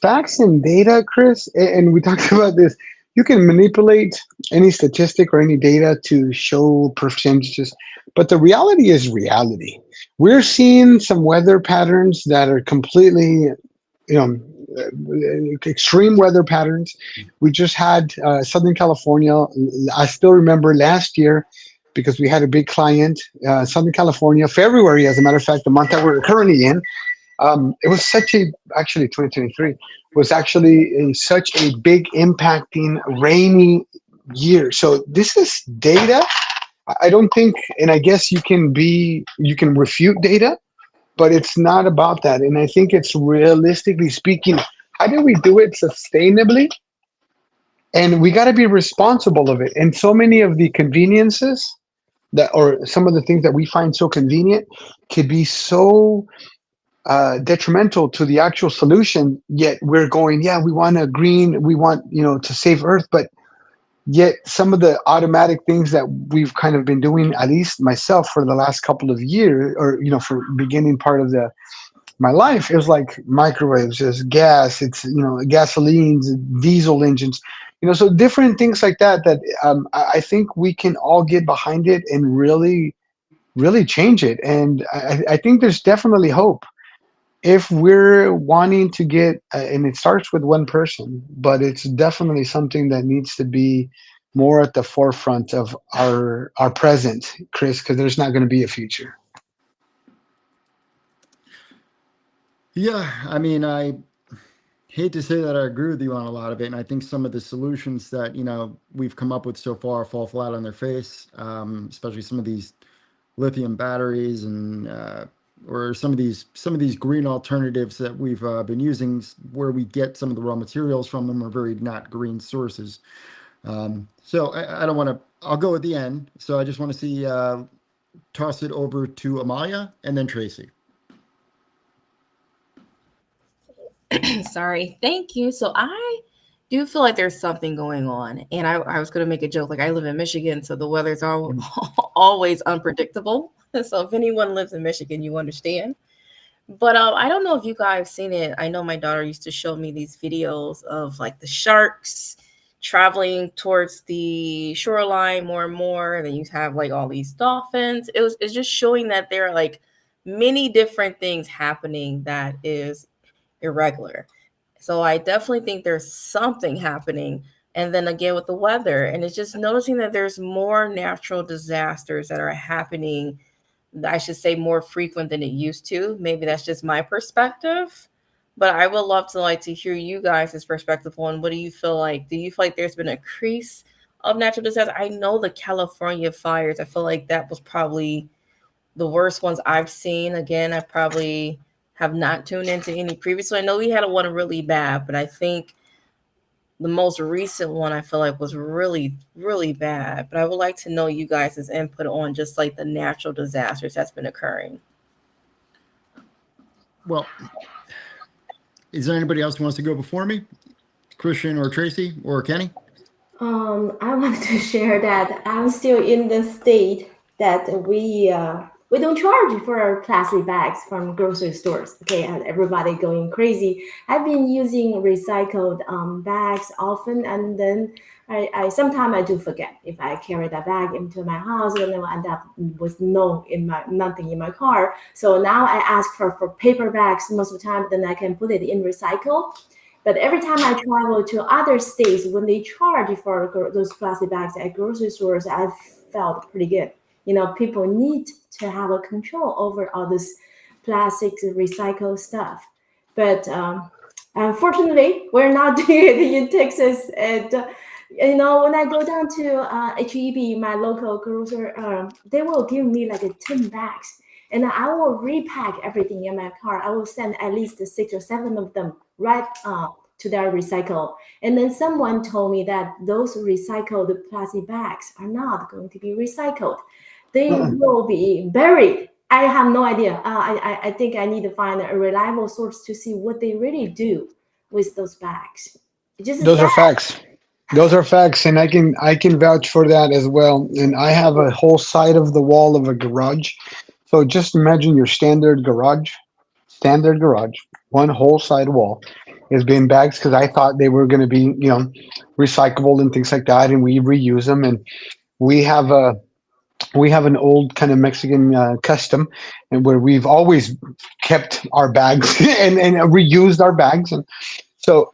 facts and data, Chris, and we talked about this. You can manipulate any statistic or any data to show percentages, but the reality is reality. We're seeing some weather patterns that are completely, extreme weather patterns. We just had Southern California. I still remember last year because we had a big client, Southern California, February, as a matter of fact, the month that we're currently in. It was actually 2023 was actually such a big impacting rainy year. So this is data. I don't think, and I guess you can refute data, but it's not about that. And I think it's realistically speaking, how do we do it sustainably? And we got to be responsible of it. And so many of the conveniences or some of the things that we find so convenient could be so detrimental to the actual solution. Yet we're going, yeah, we want we want, to save Earth, but yet some of the automatic things that we've kind of been doing, at least myself for the last couple of years, or, for beginning part of my life, it was like microwaves, there's gas, it's, gasolines, diesel engines, so different things like that I think we can all get behind it and really, really change it. And I think there's definitely hope if we're wanting to get, and it starts with one person, but it's definitely something that needs to be more at the forefront of our present, Chris, because there's not going to be a future. Yeah, I mean, I hate to say that I agree with you on a lot of it, and I think some of the solutions that we've come up with so far fall flat on their face, especially some of these lithium batteries and or some of these green alternatives that we've been using, where we get some of the raw materials from them are very not green sources. So I don't want to. I'll go at the end. So I just want to see toss it over to Amalia and then Tracy. Sorry. Thank you. So I do feel like there's something going on. And I was going to make a joke. Like, I live in Michigan, so the weather's always unpredictable. So if anyone lives in Michigan, you understand. But I don't know if you guys seen it. I know my daughter used to show me these videos of like the sharks traveling towards the shoreline more and more, and then you have like all these dolphins. It's just showing that there are like many different things happening that is irregular. So I definitely think there's something happening. And then again with the weather, and it's just noticing that there's more natural disasters that are happening, I should say more frequent than it used to. Maybe that's just my perspective. But I would love to like to hear you guys' perspective on what do you feel like? Do you feel like there's been a increase of natural disasters? I know the California fires, I feel like that was probably the worst ones I've seen. Again, I probably have not tuned into any previously. I know we had one really bad, but I think the most recent one I feel like was really, really bad. But I would like to know you guys' input on just like the natural disasters that's been occurring. Well, is there anybody else who wants to go before me? Christian or Tracy or Kenny? I want to share that I'm still in the state that we don't charge for our plastic bags from grocery stores. Okay, and everybody going crazy. I've been using recycled bags often, and then I sometimes I do forget if I carry that bag into my house, and then I end up with nothing in my car. So now I ask for paper bags most of the time. Then I can put it in recycle. But every time I travel to other states, when they charge for those plastic bags at grocery stores, I felt pretty good. People need to have a control over all this plastic recycled stuff. But unfortunately, we're not doing it in Texas. And when I go down to HEB, my local grocer, they will give me like 10 bags. And I will repack everything in my car. I will send at least 6 or 7 of them right to their recycle. And then someone told me that those recycled plastic bags are not going to be recycled. They will be buried. I have no idea. I think I need to find a reliable source to see what they really do with those bags. Those are facts. Those are facts, and I can vouch for that as well. And I have a whole side of the wall of a garage. So just imagine your standard garage, one whole side wall is bin bags because I thought they were going to be, recyclable and things like that, and we reuse them. And we have a we have an old kind of Mexican custom, and where we've always kept our bags and reused our bags. And so,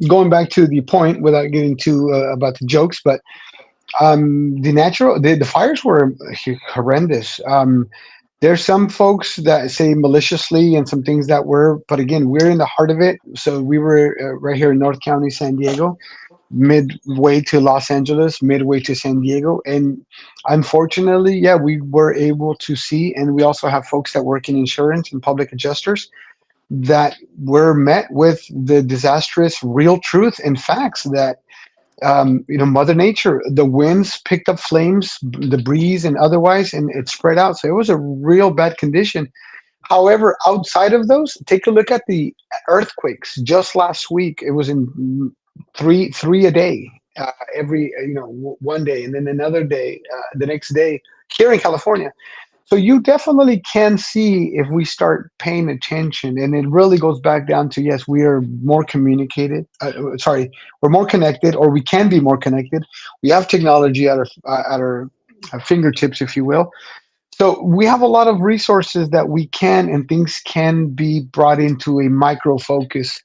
going back to the point, without getting too about the jokes, but the fires were horrendous. There's some folks that say maliciously and some things that were, but again, we're in the heart of it. So we were right here in North County, San Diego, midway to Los Angeles, midway to San Diego. And unfortunately, yeah, we were able to see, and we also have folks that work in insurance and public adjusters that were met with the disastrous real truth and facts that Mother Nature, the winds picked up flames, the breeze and otherwise, and it spread out. So it was a real bad condition. However, outside of those, take a look at the earthquakes. Just last week, it was in three a day, one day, and then another day, the next day here in California. So you definitely can see if we start paying attention, and it really goes back down to, yes, we are more communicated. We're more connected, or we can be more connected. We have technology at our fingertips, if you will. So we have a lot of resources that we can, and things can be brought into a micro focus.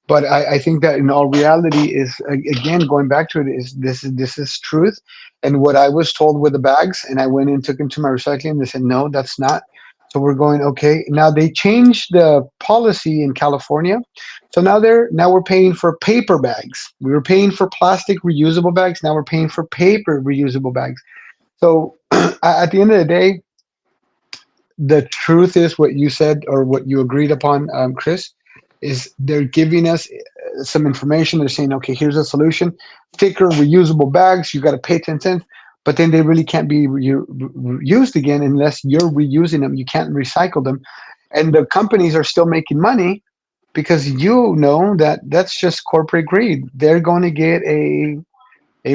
But I think that in all reality is, again, going back to it, is this is truth. And what I was told with the bags, and I went and took them to my recycling, they said, no, that's not. So we're going, okay. Now they changed the policy in California. So now we're paying for paper bags. We were paying for plastic reusable bags. Now we're paying for paper reusable bags. So at the end of the day, the truth is what you said, or what you agreed upon, Chris, is they're giving us some information. They're saying, okay, here's a solution: thicker reusable bags. You got to pay 10 cents, but then they really can't be used again unless you're reusing them. You can't recycle them, and the companies are still making money because that's just corporate greed. They're going to get a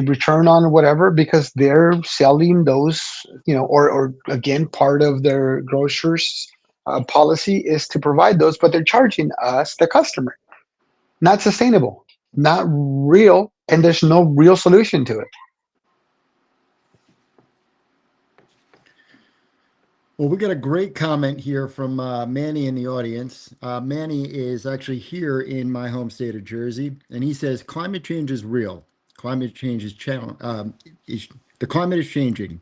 return on whatever because they're selling those, or again, part of their grocers policy is to provide those, but they're charging us, the customer. Not sustainable, not real, and there's no real solution to it. Well, we got a great comment here from Manny in the audience. Manny is actually here in my home state of Jersey, and he says climate change is real. Climate change is the climate is changing.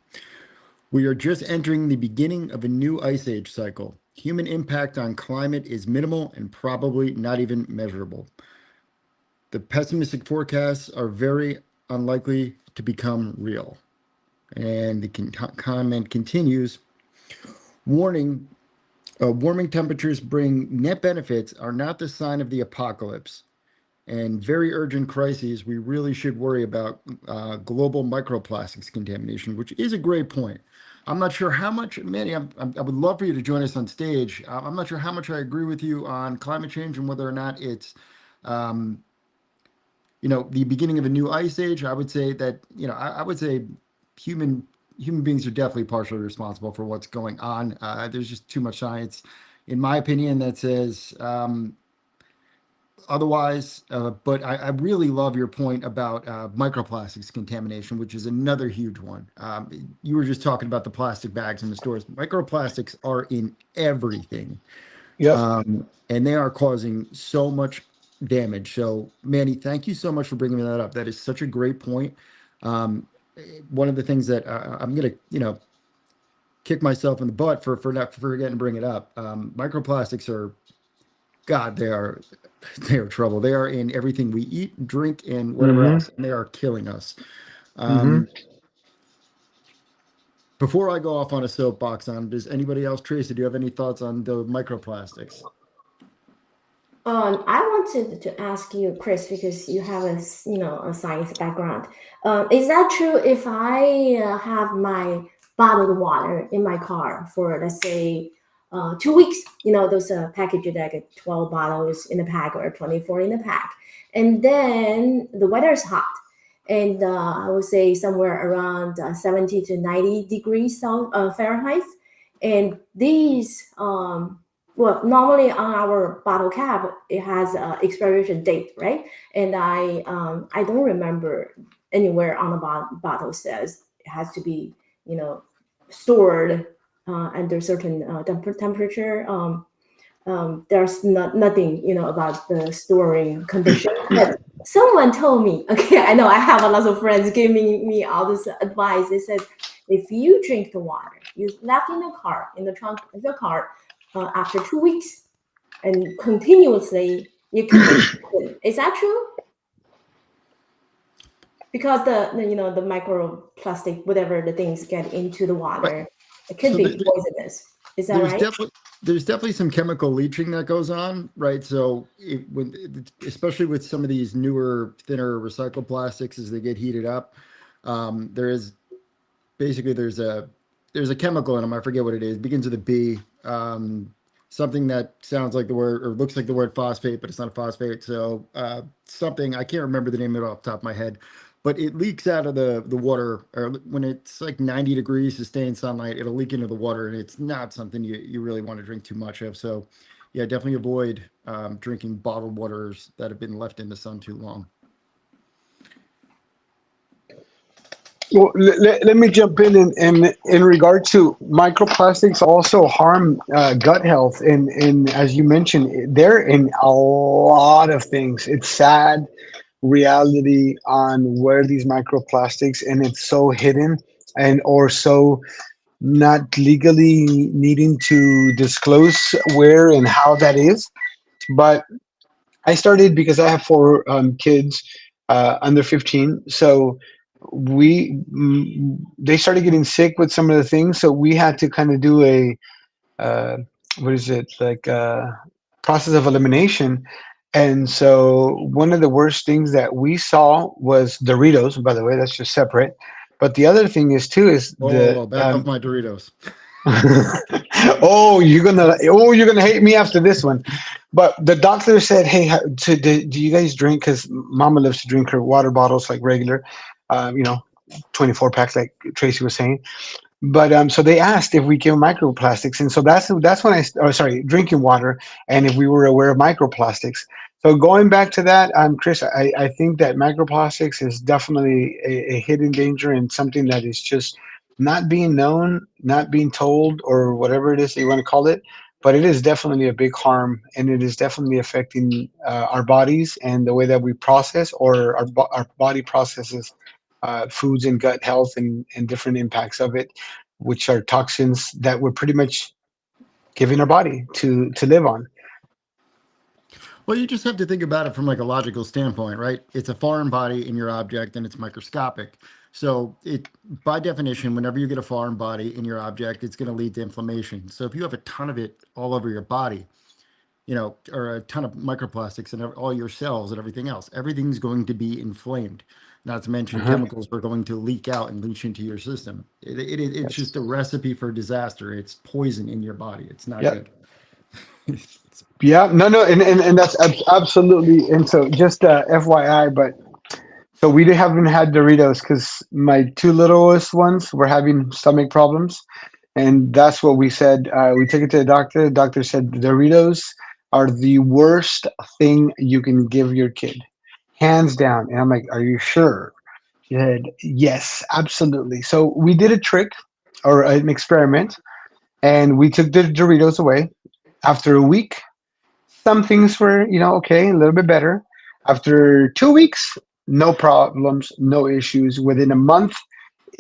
We are just entering the beginning of a new ice age cycle. Human impact on climate is minimal and probably not even measurable. The pessimistic forecasts are very unlikely to become real. And the comment continues. Warning, warming temperatures bring net benefits are not the sign of the apocalypse. And very urgent crises, we really should worry about global microplastics contamination, which is a great point. I'm not sure how much, Manny, I would love for you to join us on stage. I'm not sure how much I agree with you on climate change and whether or not it's, the beginning of a new ice age. I would say that, I would say human beings are definitely partially responsible for what's going on. There's just too much science, in my opinion, that says otherwise. But I really love your point about microplastics contamination, which is another huge one. You were just talking about the plastic bags in the stores. Microplastics are in everything. Yep. And they are causing so much damage. So, Manny, thank you so much for bringing that up. That is such a great point. One of the things that I'm going to, kick myself in the butt for not forgetting to bring it up. Microplastics are, God, they are trouble. They are in everything we eat, drink, and whatever else, and they are killing us. Before I go off on a soapbox does anybody else, Tracy, do you have any thoughts on the microplastics? I wanted to ask you, Chris, because you have a science background. Is that true if I have my bottled water in my car for, let's say, 2 weeks? Those packages that get 12 bottles in a pack or 24 in a pack, and then the weather is hot, and I would say somewhere around 70 to 90 degrees Fahrenheit, and these well, normally on our bottle cap, it has an expiration date, right? And I don't remember anywhere on the bottle says it has to be, stored under certain temperature. There's nothing, about the storing condition. But someone told me, okay, I know I have a lot of friends giving me all this advice. They said, if you drink the water, you left in the car, in the trunk of the car, after 2 weeks and continuously, you can. Is that true? Because the microplastic, whatever the things get into the water, it could be poisonous. Is that right? There's definitely some chemical leaching that goes on, right? So especially with some of these newer, thinner recycled plastics, as they get heated up, there's a chemical in them. I forget what it is. It begins with a B. Something that sounds like the word or looks like the word phosphate, but it's not a phosphate. So something, I can't remember the name of it off the top of my head, but it leaks out of the water, or when it's like 90 degrees, sustained sunlight, it'll leak into the water, and it's not something you really want to drink too much of. So yeah, definitely avoid drinking bottled waters that have been left in the sun too long. Well, let me jump in regard to microplastics also harm gut health, and as you mentioned, they're in a lot of things. It's sad reality on where these microplastics, and it's so hidden and or so not legally needing to disclose where and how that is. But I started because I have four kids under 15, so they started getting sick with some of the things, so we had to kind of do a what is it, like process of elimination. And so one of the worst things that we saw was Doritos. By the way, that's just separate. But the other thing is too is back off my Doritos. you're gonna hate me after this one. But the doctor said, hey, do you guys drink? Because Mama loves to drink her water bottles like regular, 24 packs, like Tracy was saying. But so they asked if we give microplastics, and so that's when drinking water, and if we were aware of microplastics. So going back to that, Chris, I think that microplastics is definitely a hidden danger and something that is just not being known, not being told, or whatever it is that you want to call it. But it is definitely a big harm, and it is definitely affecting our bodies and the way that we process, or our body processes foods and gut health, and different impacts of it, which are toxins that we're pretty much giving our body to live on. Well, you just have to think about it from like a logical standpoint, right? It's a foreign body in your object and it's microscopic. So it, by definition, whenever you get a foreign body in your object, it's going to lead to inflammation. So if you have a ton of it all over your body, you know, or a ton of microplastics and all your cells and everything else, everything's going to be inflamed. Not to mention Uh-huh. chemicals are going to leak out and leach into your system. It's just Yes. a recipe for disaster. It's poison in your body. It's not Yeah. good. Yeah. No. No. And that's absolutely. And so just FYI, but so we haven't had Doritos because my two littlest ones were having stomach problems, and that's what we said. We took it to the doctor. The doctor said Doritos are the worst thing you can give your kid, hands down. And I'm like, "Are you sure?" She said, "Yes, absolutely." So we did a trick or an experiment, and we took the Doritos away. After a week, some things were, okay, a little bit better. After 2 weeks, no problems, no issues. Within a month,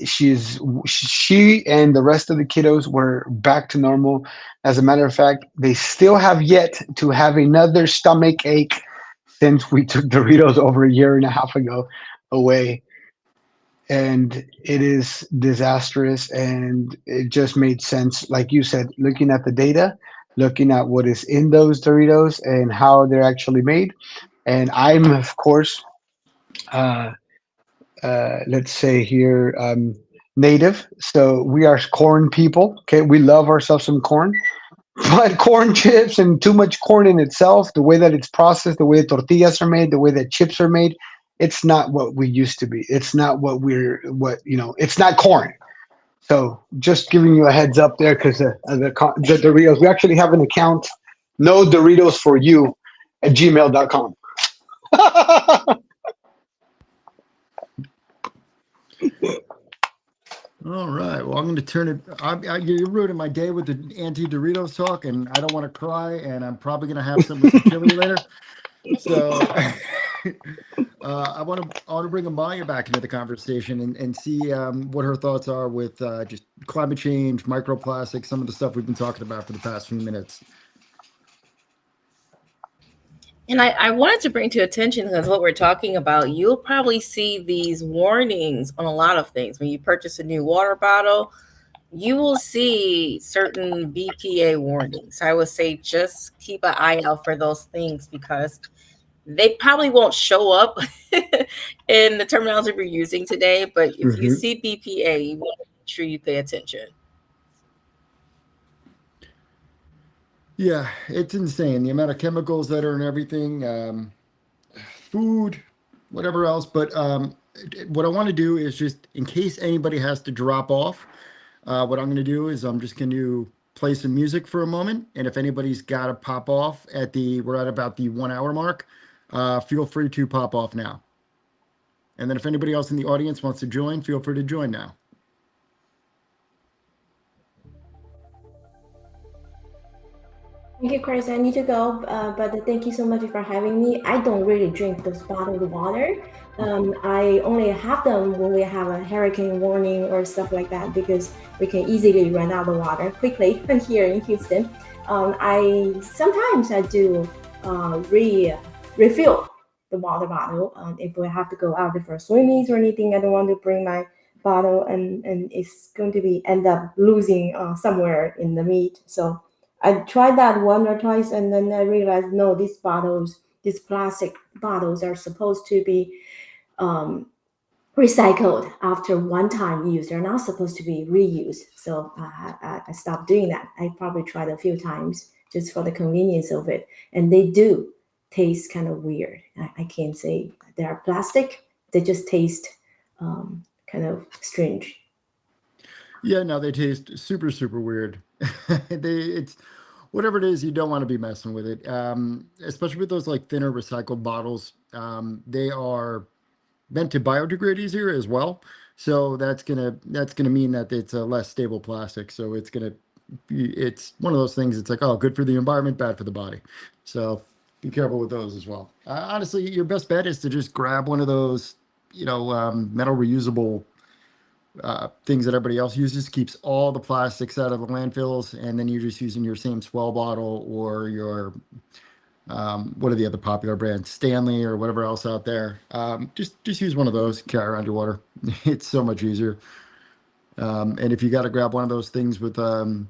she's she and the rest of the kiddos were back to normal. As a matter of fact, they still have yet to have another stomach ache since we took Doritos over a year and a half ago away. And it is disastrous, and it just made sense, like you said, looking at the data, looking at what is in those Doritos and how they're actually made. And I'm, of course, uh, let's say here, native, so we are corn people. Okay, we love ourselves some corn. But corn chips and too much corn in itself, the way that it's processed, the way the tortillas are made, the way that chips are made, it's not what we used to be. It's not it's not corn. So just giving you a heads up there, because the Doritos, we actually have an account, no Doritos for you at gmail.com. All right. Well, I'm going to turn it. You're ruining my day with the anti-Doritos talk, and I don't want to cry, and I'm probably going to have some with some chili later. So I want to bring Amaya back into the conversation and see what her thoughts are with just climate change, microplastics, some of the stuff we've been talking about for the past few minutes. And I wanted to bring to attention, because what we're talking about, you'll probably see these warnings on a lot of things. When you purchase a new water bottle, you will see certain BPA warnings. I would say just keep an eye out for those things, because they probably won't show up in the terminology we're using today. But if you see BPA, you want to make sure you pay attention. Yeah, it's insane the amount of chemicals that are in everything, food, whatever else. But what I want to do is, just in case anybody has to drop off, what I'm going to do is I'm just going to play some music for a moment. And if anybody's got to pop off we're at about the 1 hour mark, feel free to pop off now. And then if anybody else in the audience wants to join, feel free to join now. Thank you, Chris. I need to go, but thank you so much for having me. I don't really drink those bottled water. I only have them when we have a hurricane warning or stuff like that, because we can easily run out of water quickly here in Houston. I sometimes do refill the water bottle. If we have to go out for swimmings or anything, I don't want to bring my bottle and it's going to be end up losing somewhere in the meat. So I tried that one or twice, and then I realized, no, these plastic bottles are supposed to be recycled after one time use. They're not supposed to be reused. So I stopped doing that. I probably tried a few times just for the convenience of it. And they do taste kind of weird. I can't say they are plastic. They just taste kind of strange. Yeah, no, they taste super, super weird. It's whatever it is, you don't want to be messing with it. Especially with those like thinner recycled bottles. They are meant to biodegrade easier as well. So that's gonna mean that it's a less stable plastic. So it's one of those things. It's like, oh, good for the environment, bad for the body. So be careful with those as well. Honestly, your best bet is to just grab one of those, metal reusable things that everybody else uses. Keeps all the plastics out of the landfills, and then you're just using your same swell bottle or your what are the other popular brands, Stanley or whatever else out there. Just use one of those, carry around your water. It's so much easier. And if you got to grab one of those things with a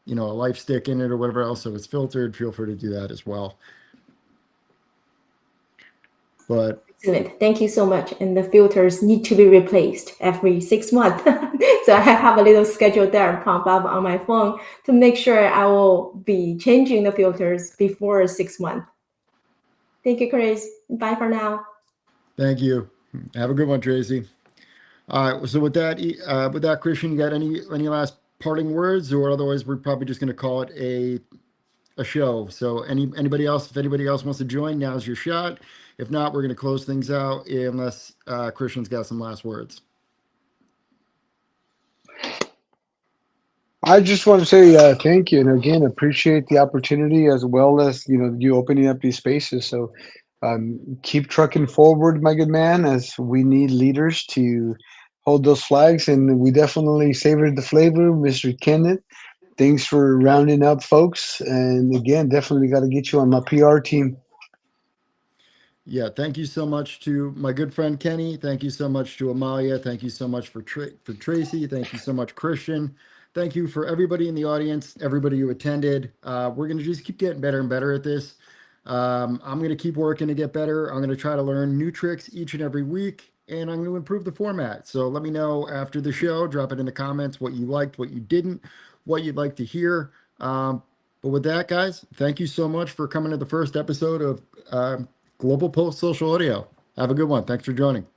life stick in it or whatever else, so it's filtered, feel free to do that as well. But Excellent. Thank you so much. And the filters need to be replaced every 6 months. So I have a little schedule there pop up on my phone to make sure I will be changing the filters before 6 months. Thank you, Chris. Bye for now. thank you. Have a good one, Tracy. All right. So with that, Christian, you got any last parting words, or otherwise we're probably just going to call it a show. So anybody else, if anybody else wants to join, now's your shot. If not, we're going to close things out unless Christian's got some last words. I just want to say thank you, and again appreciate the opportunity as well as you opening up these spaces. So keep trucking forward, my good man, as we need leaders to hold those flags, and we definitely savored the flavor, Mr. Kenneth. Thanks for rounding up, folks, and again, definitely got to get you on my PR team. Yeah, thank you so much to my good friend Kenny. Thank you so much to Amalia. Thank you so much for Tracy. Thank you so much, Christian. Thank you for everybody in the audience, everybody who attended. We're going to just keep getting better and better at this. I'm going to keep working to get better. I'm going to try to learn new tricks each and every week, and I'm going to improve the format. So let me know after the show. Drop it in the comments what you liked, what you didn't, what you'd like to hear. But with that, guys, thank you so much for coming to the first episode of Global Post Social Audio. Have a good one. Thanks for joining.